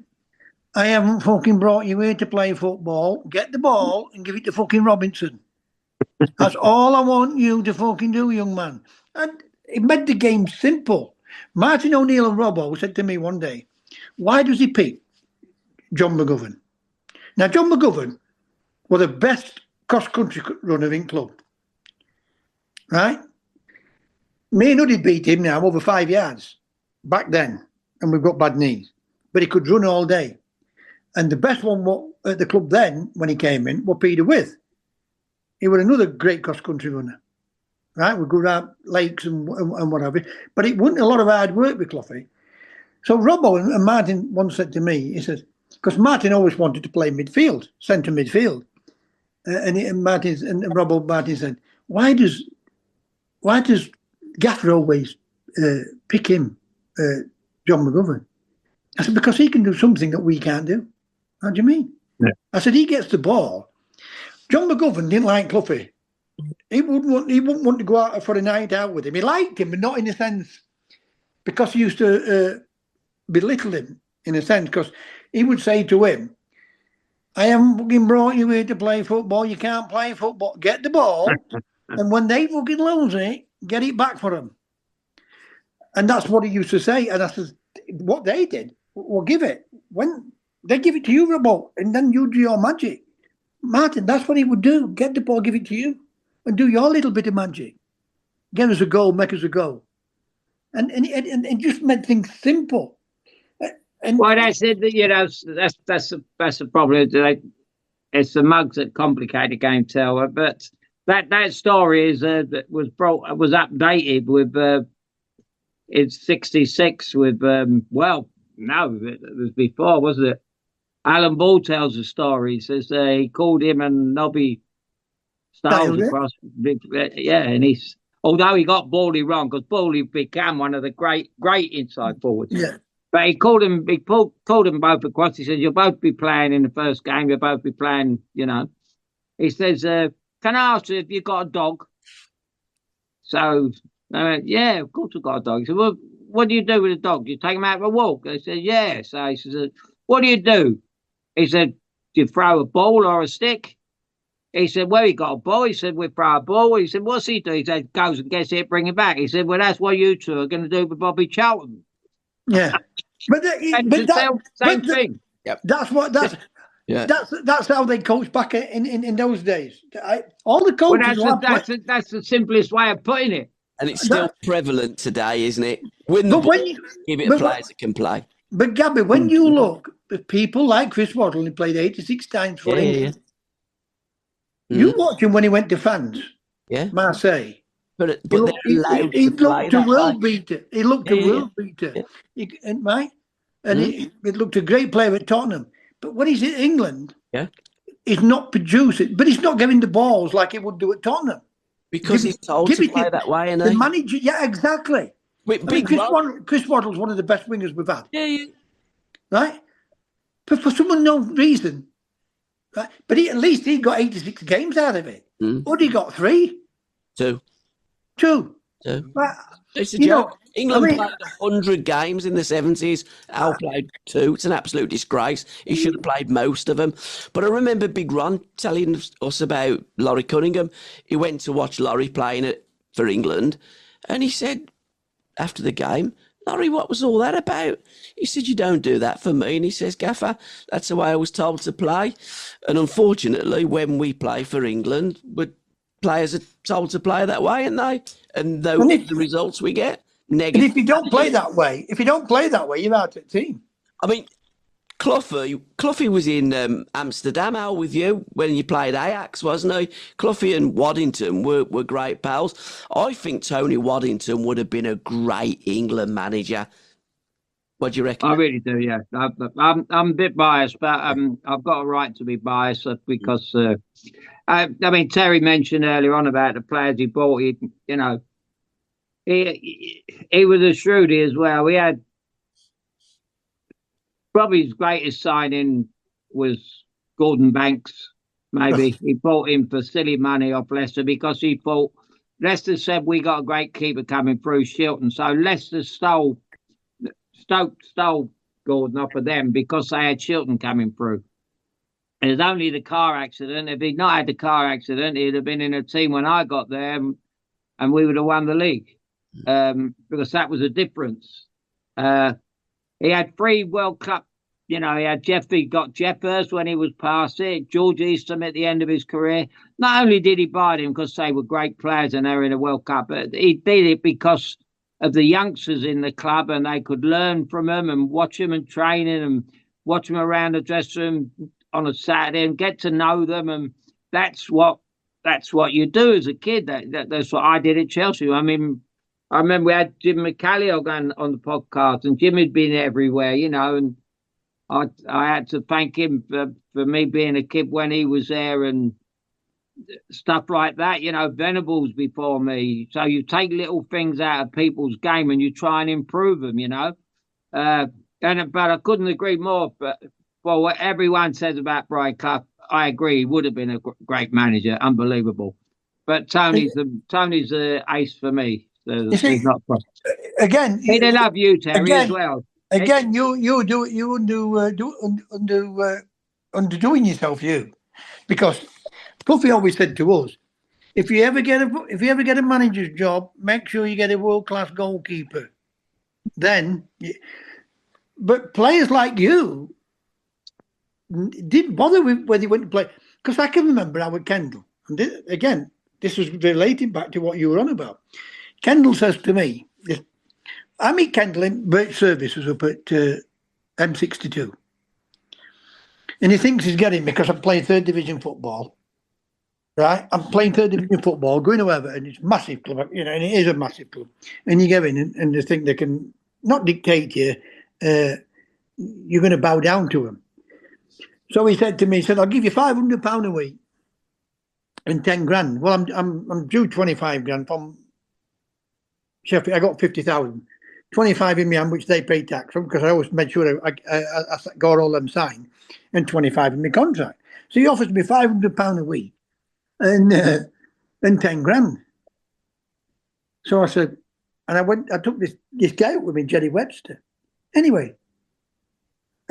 "I haven't fucking brought you here to play football. Get the ball and give it to fucking Robinson. That's all I want you to fucking do, young man." And it made the game simple. Martin O'Neill and Robbo said to me one day, "Why does he pick John McGovern?" Now, John McGovern was the best cross-country runner in club, right? Me and Uddy beat him now over 5 yards back then, and we've got bad knees. But he could run all day. And the best one at the club then, when he came in, was Peter With. He was another great cross-country runner, right? We'd go around lakes and whatever. But it wasn't a lot of hard work with Cloughie. So Robbo and Martin once said to me, he says, because Martin always wanted to play midfield, centre midfield. And Robbo said, why does Gaffer always pick him, John McGovern? I said, because he can do something that we can't do. How do you mean? Yeah. I said, he gets the ball. John McGovern didn't like Cloughie. He wouldn't want to go out for a night out with him. He liked him, but not in a sense, because he used to belittle him, in a sense, because he would say to him, I haven't fucking brought you here to play football. You can't play football. Get the ball. And when they fucking lose it, get it back for them. And that's what he used to say. And I said, what they did, well, give it. When they give it to you, Robbo, and then you do your magic. Martin, that's what he would do. Get the ball, give it to you, and do your little bit of magic. Get us a goal, make us a goal. And just made things simple. Well, that's it. You know, that's the problem. It's the mugs that complicate the game, Teller. But that story is was updated with in '66 with well, no, it was before, wasn't it? Alan Ball tells the story. He says he called him and Nobby Styles across. Yeah, and he's although he got Bally wrong because Bally became one of the great inside forwards. Yeah. But he called him. He called them both across. He says, "You'll both be playing in the first game. You'll both be playing." You know, he says, "Can I ask you if you got a dog?" So, yeah, of course I've got a dog. He said, "Well, what do you do with a dog? Do you take him out for a walk?" They said, "Yeah." So he says, "What do you do?" He said, "Do you throw a ball or a stick?" He said, "Well, he got a ball." He said, "We throw a ball." He said, "What's he do?" He said, "Goes and gets it, bring it back." He said, "Well, that's what you two are going to do with Bobby Charlton." Yeah, but same thing. Yep. That's how they coach back in those days. All the coaches. Well, that's the simplest way of putting it. And it's still prevalent today, isn't it? Win the ball, give it players that can play. But Gabby, when you look at people like Chris Waddle, he played 86 times for England. You watch him when he went to fans. Yeah, Marseille. But he looked a world beater. He looked a world beater. Right? And he looked a great player at Tottenham. But when he's in England, he's not producing. But he's not getting the balls like he would do at Tottenham. Because he's told to play that way, and the manager, exactly. Chris Waddle's one of the best wingers we've had. Yeah. Right? But for some unknown reason, right? But at least he got 86 games out of it. Uddy got 3. 2. Right? It's a joke. England played 100 games in the 70s. Al played 2. It's an absolute disgrace. He should have played most of them. But I remember Big Ron telling us about Laurie Cunningham. He went to watch Laurie playing for England, and he said after the game, "Laurie, what was all that about?" He said, "You don't do that for me." And he says, "Gaffer, that's the way I was told to play." And unfortunately, when we play for England, players are told to play that way, aren't they? And those are the results we get. Negative. And if you don't play that way, you're out of the team. I mean, Cloughie was in Amsterdam, Al, with you when you played Ajax, wasn't he? Cloughie and Waddington were great pals. I think Tony Waddington would have been a great England manager. What do you reckon? I really do, yeah. I'm a bit biased, but I've got a right to be biased because I mean Terry mentioned earlier on about the players he bought. You know, he was a shrewdy as well. We had probably his greatest signing was Gordon Banks. Maybe he bought him for silly money off Leicester because he thought Leicester said we got a great keeper coming through Shilton, so Leicester stole Gordon off of them because they had Shilton coming through. And it's only the car accident. If he'd not had the car accident, he'd have been in a team when I got there, and we would have won the league because that was a difference. He had 3 World Cup. You know, he got Jeff Hurst when he was past it, George Eastham at the end of his career. Not only did he buy them because they were great players and they were in the World Cup, but he did it because of the youngsters in the club, and they could learn from them and watch them and training and watch them around the dressing room on a Saturday and get to know them. And that's what you do as a kid. That's what I did at Chelsea. I mean, I remember we had Jim McCallion on the podcast, and Jim had been everywhere, you know, and I had to thank him for me being a kid when he was there and stuff like that. You know, Venables before me. So you take little things out of people's game and you try and improve them, you know. But I couldn't agree more. But for what everyone says about Brian Clough, I agree. He would have been a great manager. Unbelievable. But Tony's the ace for me. So see, not again, he'd love you, Terry, as well. Again, you underdoing yourself, because Puffy always said to us, if you ever get a manager's job, make sure you get a world-class goalkeeper. But players like you didn't bother with whether you went to play, because I can remember Howard Kendall, and this was related back to what you were on about. Kendall says to me, I meet Kendall in Birch Services up at M62. And he thinks he's getting me because I'm playing 3rd Division football. Right? I'm playing 3rd Division football, going to Everton. It's a massive club, you know, and it is a massive club. And you go in and they think they can not dictate you, you're going to bow down to them. So he said to me, I'll give you £500 a week and 10 grand. Well, I'm due 25 grand from Sheffield. I got 50,000. 25 in my hand, which they pay tax from, because I always made sure I got all them signed, and 25 in my contract. So he offers me £500 a week and 10 grand. So I said, and I took this guy out with me, Jerry Webster. Anyway,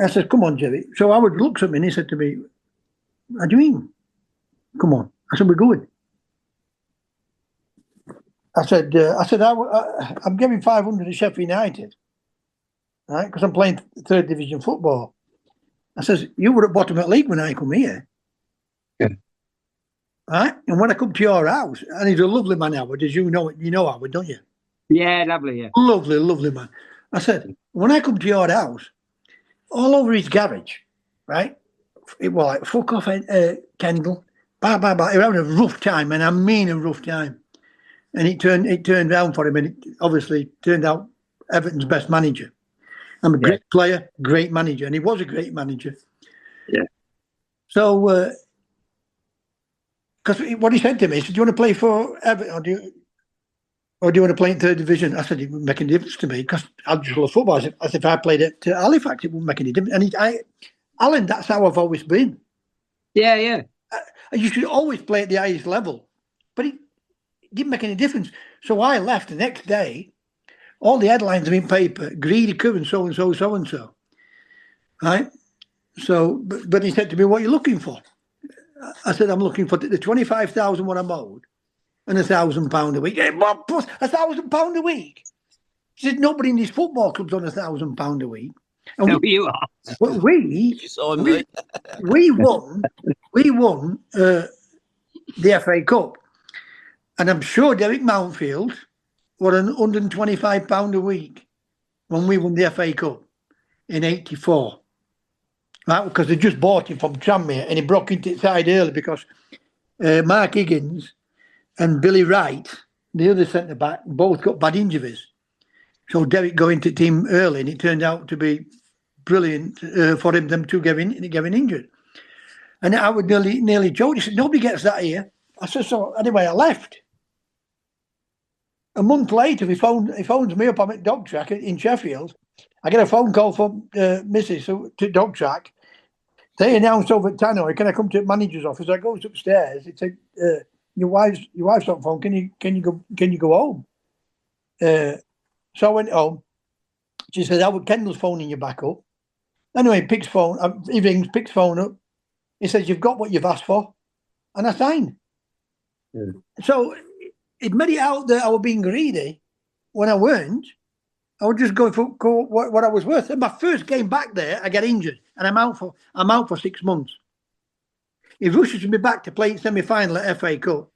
I said, come on, Jerry. So Howard looks at me and he said to me, what do you mean? Come on. I said, we're going. I said, I'm giving 500 to Sheffield United, right? Because I'm playing 3rd Division football. I says, you were at bottom of the league when I come here. Yeah. Right? And when I come to your house, and he's a lovely man, Howard, as you know Howard, don't you? Yeah, lovely, yeah. Lovely man. I said, when I come to your house, all over his garage, right? It was like, fuck off, Kendall. Bye. He was having a rough time, and I mean a rough time. And it turned around for him, and it obviously turned out Everton's best manager. I'm a great player, great manager, and he was a great manager. Yeah. So, because what he said to me, he said, "Do you want to play for Everton, or do you want to play in 3rd Division?" I said, "It wouldn't make any difference to me because I just love football." I said, "If I played at Halifax, it wouldn't make any difference." And Alan, that's how I've always been. Yeah. You should always play at the highest level, but it didn't make any difference. So I left the next day. All the headlines in paper: Greedy Curran, so and so. Right. So, but he said to me, "What are you looking for?" I said, "I'm looking for the 25,000 what I'm owed, and £1,000 a week." What, plus £1,000 a week? He said, "Nobody in this football club's on £1,000 a week." And no, you are. Well, we won the FA Cup, and I'm sure Derek Mountfield were on £125 a week when we won the FA Cup in '84. Right, because they just bought him from Tranmere, and he broke into the side early because Mark Higgins and Billy Wright, the other centre back, both got bad injuries. So Derek go into the team early, and it turned out to be brilliant for him. Them two getting injured, and I would nearly joke. He said, "Nobody gets that here." I said, "So anyway, I left." A month later, he phones me up. I'm at dog track in Sheffield. I get a phone call from Mrs. to dog track. They announced over at Tannoy, "Can I come to the manager's office?" I goes upstairs. He said, "Your wife's on phone. Can you go home?" So I went home. She said, Kendall's phoning you back up. Anyway, he rings, picks phone up. He says, "You've got what you've asked for," and I signed. Yeah. So it made it out that I was being greedy when I weren't. I was just going for what I was worth. And my first game back there, I get injured, and I'm out for 6 months. He rushes me back to play semi-final at FA Cup.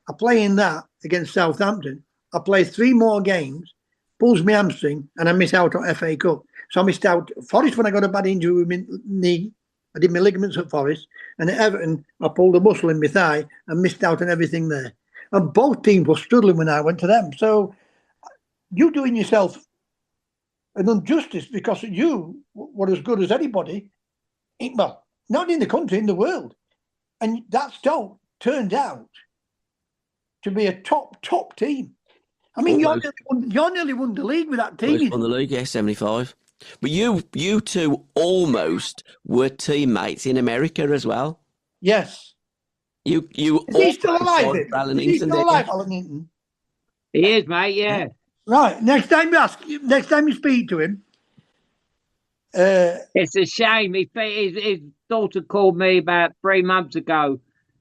I play in that against Southampton. I play 3 more games, pulls my hamstring, and I miss out on FA Cup. So I missed out. Forest, when I got a bad injury with my knee, I did my ligaments at Forest, and at Everton, I pulled a muscle in my thigh and missed out on everything there. And both teams were struggling when I went to them. So you're doing yourself an injustice because you were as good as anybody, well, not in the country, in the world. And that Stoke turned out to be a top team. I mean, you're nearly won the league with that team. Won the league, yeah, 75. But you two almost were teammates in America as well. Yes. Is he still alive? Alan Is he still alive, Alan Hinton? He is, mate, yeah. Right. Next time you speak to him. It's a shame. His daughter called me about 3 months ago,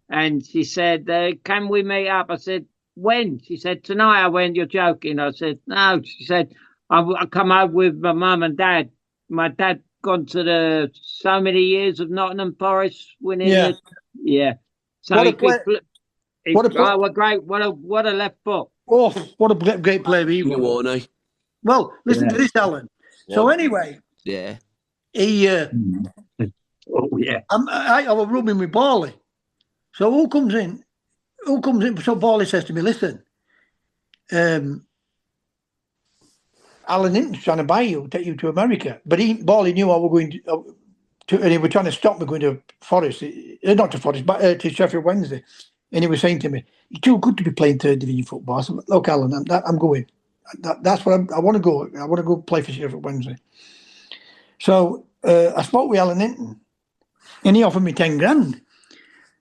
and she said, "Can we meet up?" I said, "When?" She said, "Tonight." I went, "You're joking." I said, "No." She said, I come over with my mum and dad. My dad gone to so many years of Nottingham Forest winning. Yeah. So what a left foot. Oh, what a great player he was. Well, listen to this, Alan. So anyway, yeah, he. Oh yeah. I was rooming with Barley. So who comes in? So Barley says to me, "Listen, Alan Hinton's trying to buy you, take you to America." But Barley knew I was going to, and he was trying to stop me going to Forest, not to Forest, but to Sheffield Wednesday. And he was saying to me, "You're too good to be playing third division football." I said, "Look, Alan, I'm going. That's what I want to go. I want to go play for Sheffield Wednesday." So I spoke with Alan Hinton, and he offered me 10 grand.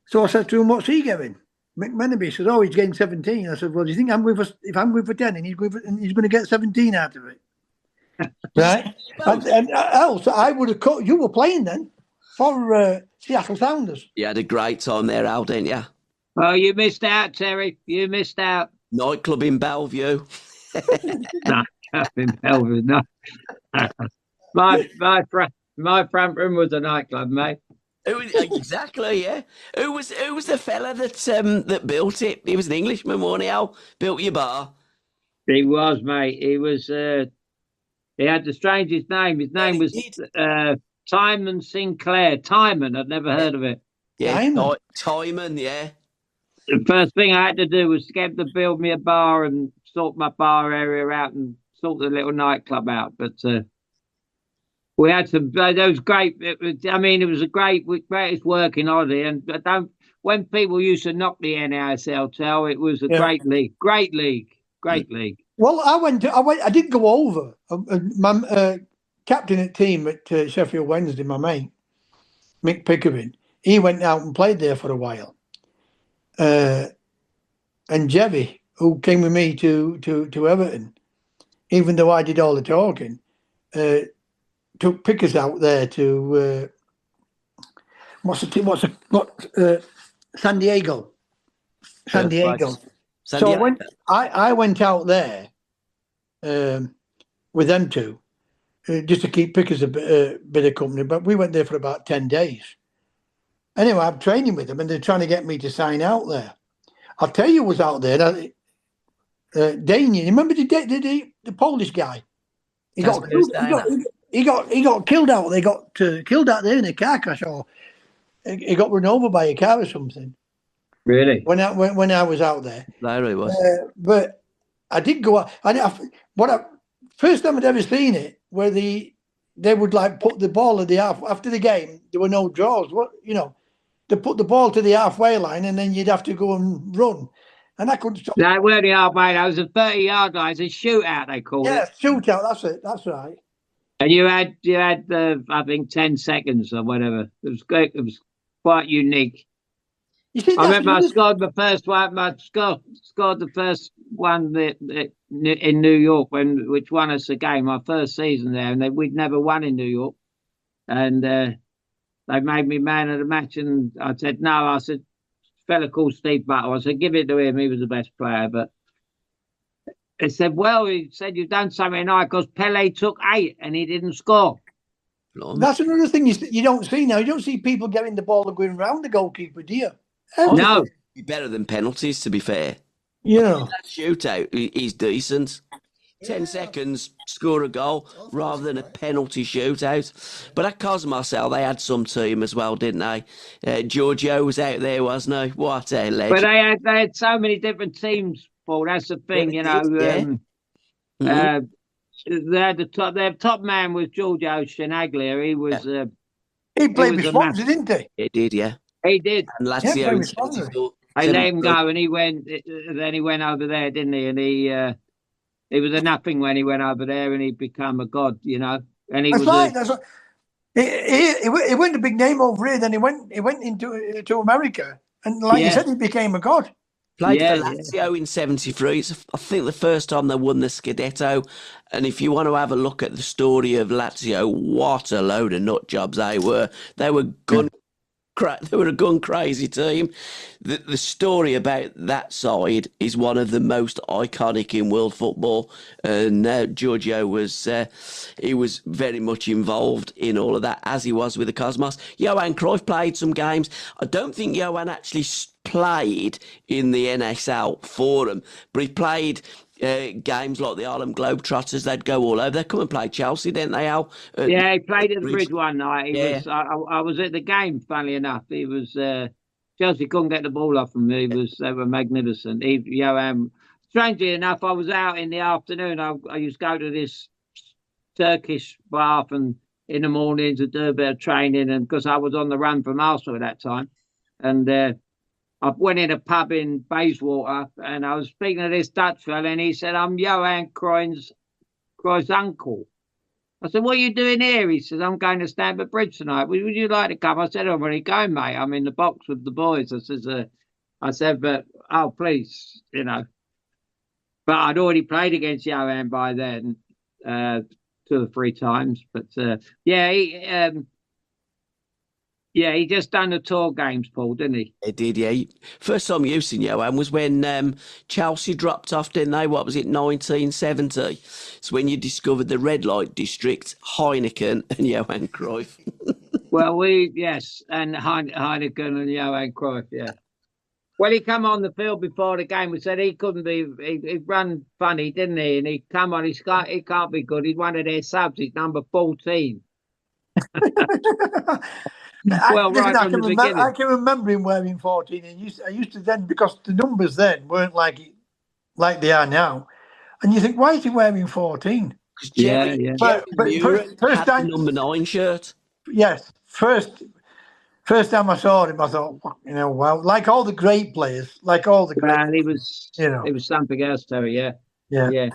So I said to him, "What's he getting?" McMenemy says, "Oh, he's getting 17. I said, "Well, do you think if I'm going for 10 and he's going to get 17 out of it?" Right? and else, I would have caught. You were playing then for Seattle Sounders. You had a great time there, Al, didn't you? Oh, you missed out, Terry. You missed out. Nightclub in Bellevue. Nightclub in Bellevue, no. My front room was a nightclub, mate. Exactly, yeah. Who was the fella that built it? He was an Englishman, wasn't he, Al? Built your bar. He was, mate. He was. He had the strangest name. His name was Timon Sinclair. Timon. I'd never heard of it. Yeah, Timon. Yeah. The first thing I had to do was get him to build me a bar and sort my bar area out and sort the little nightclub out. But we had some. That was great. It was a greatest working holiday. And when people used to knock the NASL, it was a great league. Well, I did go over. My captain at team at Sheffield Wednesday, my mate Mick Pickering, he went out and played there for a while. And Jevy, who came with me to Everton, even though I did all the talking, took Pickers out there to San Diego. San Diego. So I went out there with them two just to keep Pickers a bit of company. But we went there for about 10 days. Anyway, I'm training with them, and they're trying to get me to sign out there. I'll tell you who was out there. Daniel, remember the Polish guy? He got killed out. They got killed out there in a car crash, or he got run over by a car or something. Really? When I was out there, There he was. but I did go out. first time I'd ever seen it, where they would like put the ball at the half after the game. There were no draws. They put the ball to the halfway line, and then you'd have to go and run. And I couldn't stop. That weren't the halfway. That was a 30-yard line. It's a shootout, they called it. Shootout. That's it. That's right. And you had I think 10 seconds or whatever. It was great. It was quite unique. You see, I remember I scored the first one. I scored the first one in New York, which won us a game. My first season there, and we'd never won in New York. And they made me man of the match, and I said no. I said, fella called Steve Butler. I said, give it to him. He was the best player, but. He said, well, you've done something nice because Pele took 8 and he didn't score. That's another thing you don't see now. You don't see people getting the ball and going round the goalkeeper, do you? No. Be better than penalties, to be fair. Yeah. That shootout is decent. 10 seconds, score a goal, rather than a penalty shootout. But at Cosmos, they had some team as well, didn't they? Giorgio was out there, wasn't he? What a legend. But they had so many different teams, Paul. That's the thing, They had their top man was Giorgio Shinaglia. He was he played with Swansea, didn't he? He did, yeah. He did. And Lazio. They let him go, and he went. Then he went over there, didn't he? And he was a nothing when he went over there, and he became a god, And he That's right. He went a big name over here. Then he went into America, and you said, he became a god. Played for Lazio in '73. It's, I think, the first time they won the Scudetto. And if you want to have a look at the story of Lazio, what a load of nut jobs they were. They were They were a gun crazy team. The story about that side is one of the most iconic in world football. And Giorgio was very much involved in all of that, as he was with the Cosmos. Johan Cruyff played some games. I don't think Johan actually played in the NSL for them, but he played games like the Harlem Globetrotters. They'd go all over. They'd come and play Chelsea, didn't they, Al? He played at the Bridge one night. I was at the game, funnily enough. He was Chelsea couldn't get the ball off him. They were magnificent. Strangely enough, I was out in the afternoon. I used to go to this Turkish bath and in the mornings to do a bit of training, and because I was on the run from Arsenal at that time, and I went in a pub in Bayswater, and I was speaking to this Dutch fella, and he said, I'm Johan Cruyff's uncle. I said, what are you doing here? He says, I'm going to Stamford Bridge tonight. Would you like to come? I said, I'm already going, mate. I'm in the box with the boys. I said, but, oh, please, But I'd already played against Johan by then 2 or 3 times. But, he just done the tour games, Paul, didn't he? He did, yeah. First time you've seen Johan was when Chelsea dropped off, didn't they? What was it, 1970? It's when you discovered the red light district, Heineken and Johan Cruyff. Well, and Heineken and Johan Cruyff, yeah. Well, he come on the field before the game. We said he couldn't be. He ran funny, didn't he? And he come on. He can't be good. He's one of their subs. He's number 14. I can remember him wearing 14. And I used to then, because the numbers then weren't like they are now. And you think, why is he wearing 14? But first time, number 9 shirt. Yes, first time I saw him, I thought, wow, like all the great players, he was, he was something else, Terry. Yeah.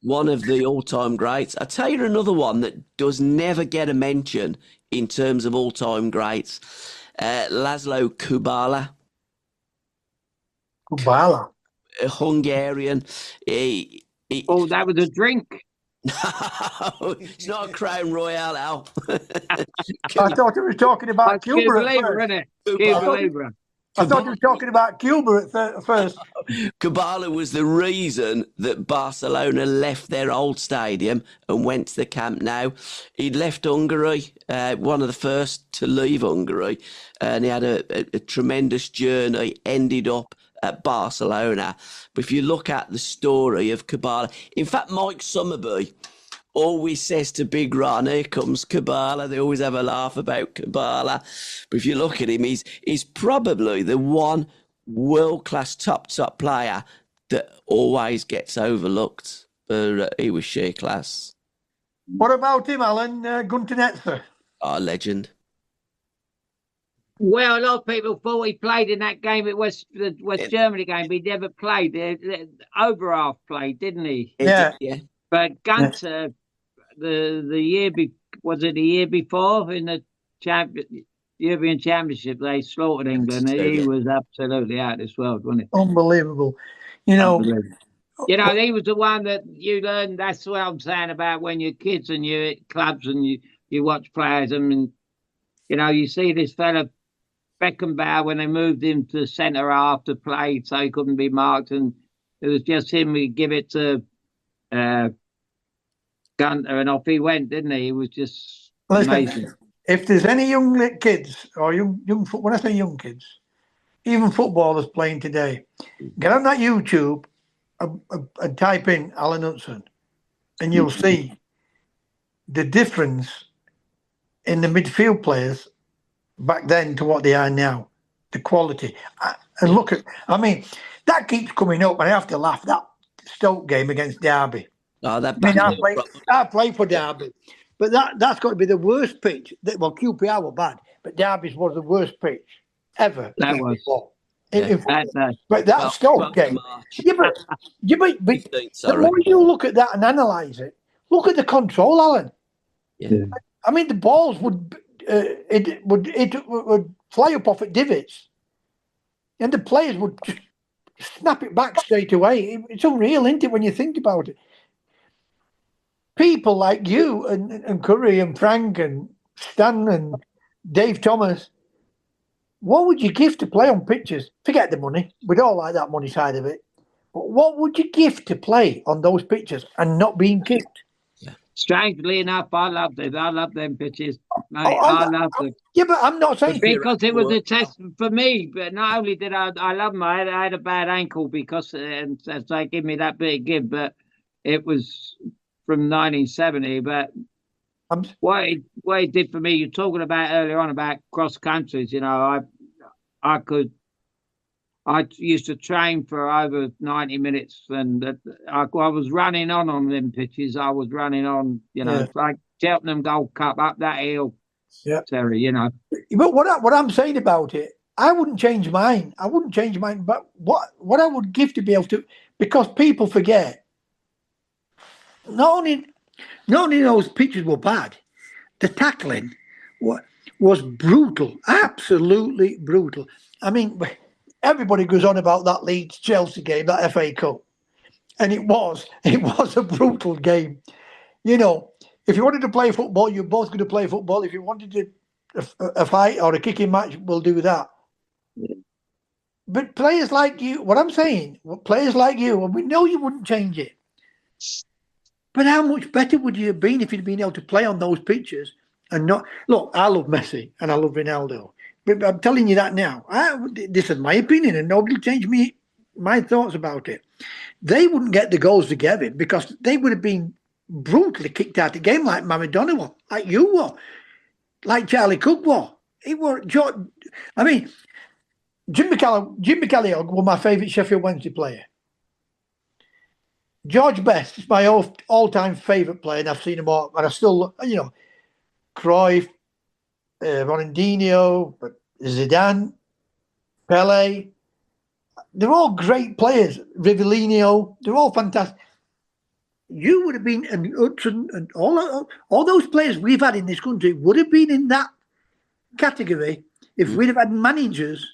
One of the all-time greats. I tell you another one that does never get a mention in terms of all-time greats. Laszlo Kubala. A Hungarian. That was a drink. No, it's not a Crown Royal, Al. I thought he was talking about Cuba at first. I thought you were talking about Cuba at first. Kubala was the reason that Barcelona left their old stadium and went to the Camp Nou. He'd left Hungary, one of the first to leave Hungary, and he had a tremendous journey, ended up at Barcelona. But if you look at the story of Kubala, in fact, Mike Summerby always says to Big Ron, here comes Kubala. They always have a laugh about Kubala. But if you look at him, he's probably the one world-class top player that always gets overlooked. but he was sheer class. What about him, Alan? Gunter Netzer? Oh, legend. Well, a lot of people thought he played in that game. It was the West Germany game, but he never played. Overhalf played, didn't he? Yeah. Yeah. But Gunter, the year was it the year before in the European Championship, they slaughtered England. He was absolutely out of this world, wasn't he? Unbelievable. You know, he was the one that you learned. That's what I'm saying about when you're kids and you're at clubs and you watch players and you see this fella Beckenbauer when they moved him to centre half to play so he couldn't be marked, and it was just him. We give it to Gunter and off he went, didn't he? He was just amazing. If there's any young kids or young when I say young kids, even footballers playing today, get on that YouTube and type in Alan Hudson, and you'll see the difference in the midfield players back then to what they are now, the quality. And look at, that keeps coming up, and I have to laugh. That Stoke game against Derby. Oh, that I played for Derby, but that's got to be the worst pitch. Well, QPR were bad, but Derby's was the worst pitch ever. That was. But that Stoke game. But the more you look at that and analyse it, look at the control, Alan. Yeah. The balls would fly up off at divots, and the players would just snap it back straight away. It's unreal, isn't it, when you think about it? People like you and Curry and Frank and Stan and Dave Thomas, what would you give to play on pitches? Forget the money. We'd all like that money side of it. But what would you give to play on those pitches and not being kicked? Strangely enough, I loved it. I love them pitches. I love them. Yeah, but I'm not saying because it was a test for me. But not only did I love them, I had a bad ankle because and so they give me that bit of give. But it was from 1970. But what it did for me, you're talking about earlier on about cross countries. I used to train for over 90 minutes, and I was running on them pitches. I was running on, like Cheltenham Gold Cup up that hill. Yeah, Terry, But what I'm saying about it, I wouldn't change mine. But what I would give to be able to, because people forget. Not only those pitches were bad, the tackling was brutal, absolutely brutal. Everybody goes on about that Leeds Chelsea game, that FA Cup, and it was a brutal game. If you wanted to play football, you're both going to play football. If you wanted a fight or a kicking match, we'll do that. But players like you, what I'm saying, players like you, and we know you wouldn't change it. But how much better would you have been if you'd been able to play on those pitches and not? Look, I love Messi and I love Ronaldo. But I'm telling you that now. This is my opinion, and nobody changed my thoughts about it. They wouldn't get the goals to Kevin because they would have been brutally kicked out of the game like Maradona was, like you were, like Charlie Cook was. Jim McCalliog was my favourite Sheffield Wednesday player. George Best is my all-time favourite player, and I've seen him all, and I still, Cruyff, Ronaldinho, Zidane, Pele. They're all great players. Rivellino, they're all fantastic. You would have been, and Hudson, and all those players we've had in this country would have been in that category if we'd have had managers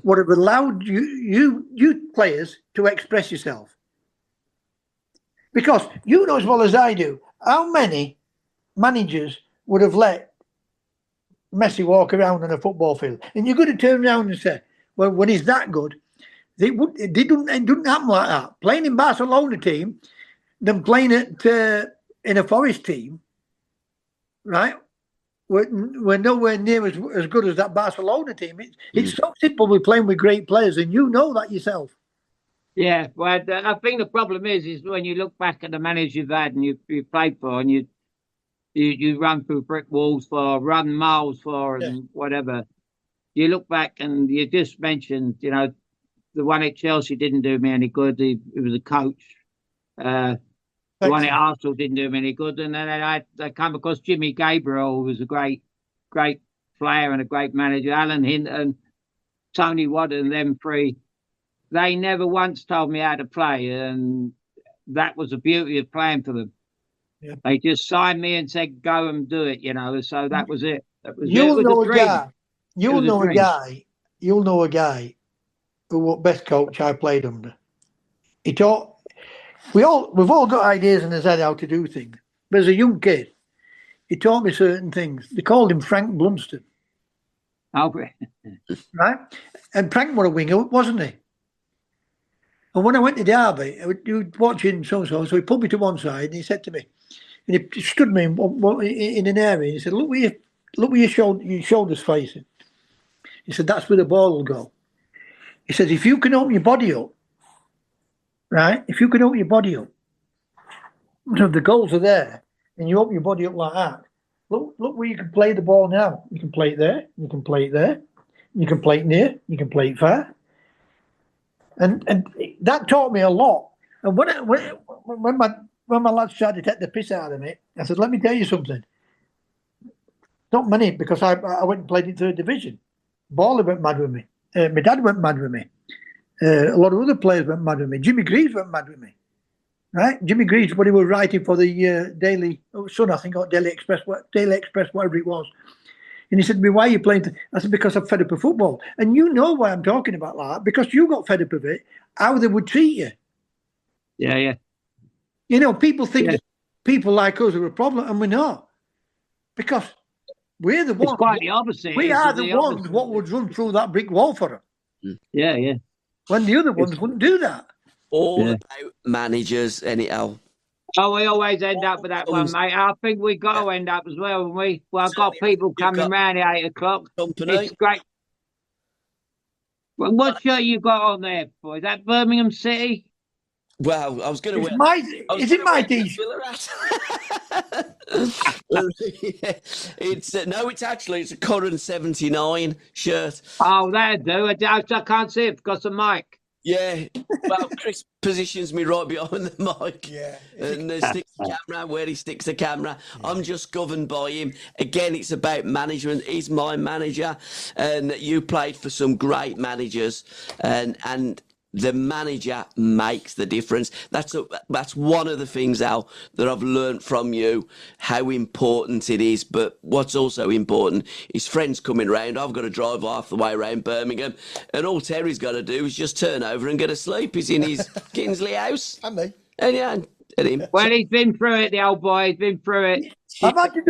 would have allowed you players to express yourself. Because you know as well as I do, how many managers would have let Messi walk around on a football field? And you're going to turn around and say, well, when he's that good, it didn't happen like that. Playing in Barcelona team, then playing in a Forest team, right? We're nowhere near as good as that Barcelona team. It's so simple. We're playing with great players, and you know that yourself. Yeah, well, I think the problem is when you look back at the managers you've had and you've played for, and you run through brick walls for, run miles for, and whatever. You look back and you just mentioned, the one at Chelsea didn't do me any good. He was a coach. The one at Arsenal didn't do him any good. And then they come across Jimmy Gabriel, who was a great player and a great manager. Alan Hinton, Tony Wadden, them three. They never once told me how to play. And that was the beauty of playing for them. Yeah. They just signed me and said, go and do it, So that was it. You'll know a guy. You'll know a guy who was best coach I played under. He taught. We've all got ideas in his head how to do things. But as a young kid, he taught me certain things. They called him Frank Blumston. Oh, right? And Frank was a winger, wasn't he? And when I went to Derby, he was watching so he pulled me to one side and he said to me, and he stood me in an area, and he said, look where your shoulders facing. He said, that's where the ball will go. He says, if you can open your body up, right? If you can open your body up, so the goals are there, and you open your body up like that. Look where you can play the ball now. You can play it there. You can play it there. You can play it near. You can play it far. And that taught me a lot. And when my lads tried to take the piss out of me, I said, "Let me tell you something. Not many, because I went and played in third division. Bally went mad with me. My dad went mad with me. A lot of other players went mad with me. Jimmy Greaves went mad with me. Right? Jimmy Greaves, when he was writing for the Daily Sun, I think, or Daily Express, whatever it was. And he said to me, why are you playing? I said, because I'm fed up of football. And you know why I'm talking about that, because you got fed up of it, how they would treat you. Yeah. People think that people like us are a problem, and we're not. Because we're the ones. It's quite the opposite. We are the ones what would run through that brick wall for them. Yeah. When the other ones wouldn't do that. All about managers, anyhow. Oh, we always end up with that one, mate. I think we've got to end up as well. I've got people coming round at 8 o'clock. Company. It's great. Well, what shirt you got on there, boy? Is that Birmingham City? Well, I was going to wear. Is it my t-shirt? It's actually a Curran 79 shirt. Oh, that'd do. I can't see it because of Mike. Yeah, well, Chris positions me right behind the mic. Yeah. And sticks the camera where he sticks the camera. Yeah. I'm just governed by him. Again, it's about management. He's my manager. And you played for some great managers. And the manager makes the difference. That's one of the things, Al, that I've learned from you, how important it is. But what's also important is friends coming round. I've got to drive half the way around Birmingham, and all Terry's got to do is just turn over and get a sleep. He's in his Kingsley house. And me. And him. Well, he's been through it, the old boy. He's been through it. I've had to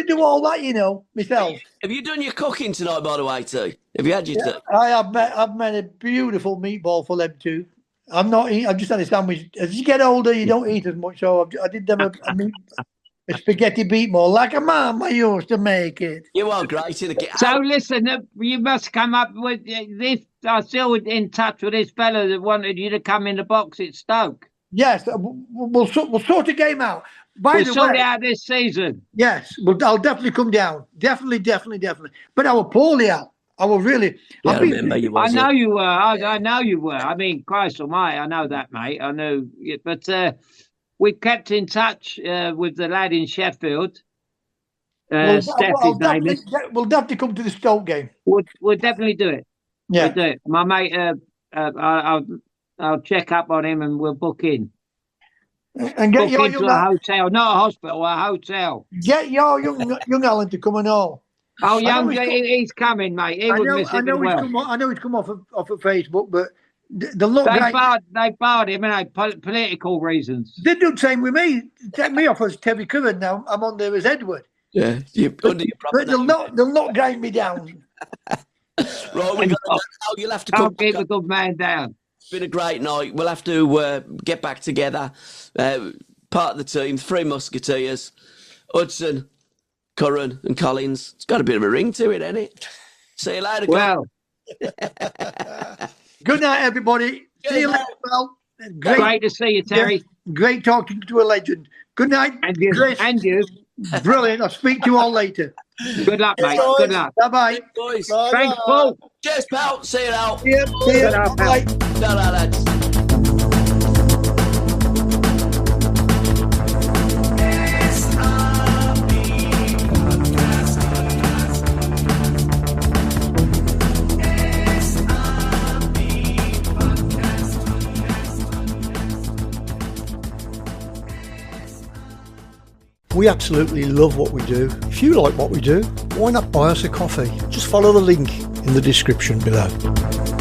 do all that, myself. Have you done your cooking tonight, by the way, too? Have you had your tea? I've made a beautiful meatball for them too. I'm not eating. I've just had a sandwich. As you get older, you don't eat as much. So I did them a spaghetti meatball like a mum I used to make it. You are great in the kitchen. So listen, you must come up with this. I'm still in touch with this fella that wanted you to come in the box at Stoke. Yes, we'll sort a game out. We'll sort it out this season. Yes, I'll definitely come down. Definitely. But I was poorly out. I was really. Yeah, I remember you. I know you were. I know you were. I mean, Christ Almighty, I know that, mate. I know. But we've kept in touch with the lad in Sheffield. Steph, his name is. We'll definitely come to the Stoke game. We'll definitely do it. Yeah. We'll do it. My mate, I'll check up on him and we'll book in. And get your into a hotel, not a hospital, a hotel. Get your young Alan to come and all. Oh, he's coming, mate. He would miss it well. I know he's come off of Facebook, but the look. They barred him, political reasons. They do the same with me. Take me off as Terry Curran now. I'm on there as Edward. Yeah, under your proper name. They'll not grind me down. Right, you'll have to come. Can't keep a good man down. It's been a great night. We'll have to get back together. Part of the team, 3 Musketeers, Hudson, Curran and Collins. It's got a bit of a ring to it, ain't it? See you later. Well. Good night, everybody. See you later, Well. Great to see you, Terry. Great talking to a legend. Good night, and you. Chris. And you. Brilliant. I'll speak to you all later. Good luck, mate. Good luck. Bye-bye. Boys. Thanks, Paul. Cheers, pal. See you now. See you. Bye. Ta-ra, lads. We absolutely love what we do. If you like what we do, why not buy us a coffee? Just follow the link in the description below.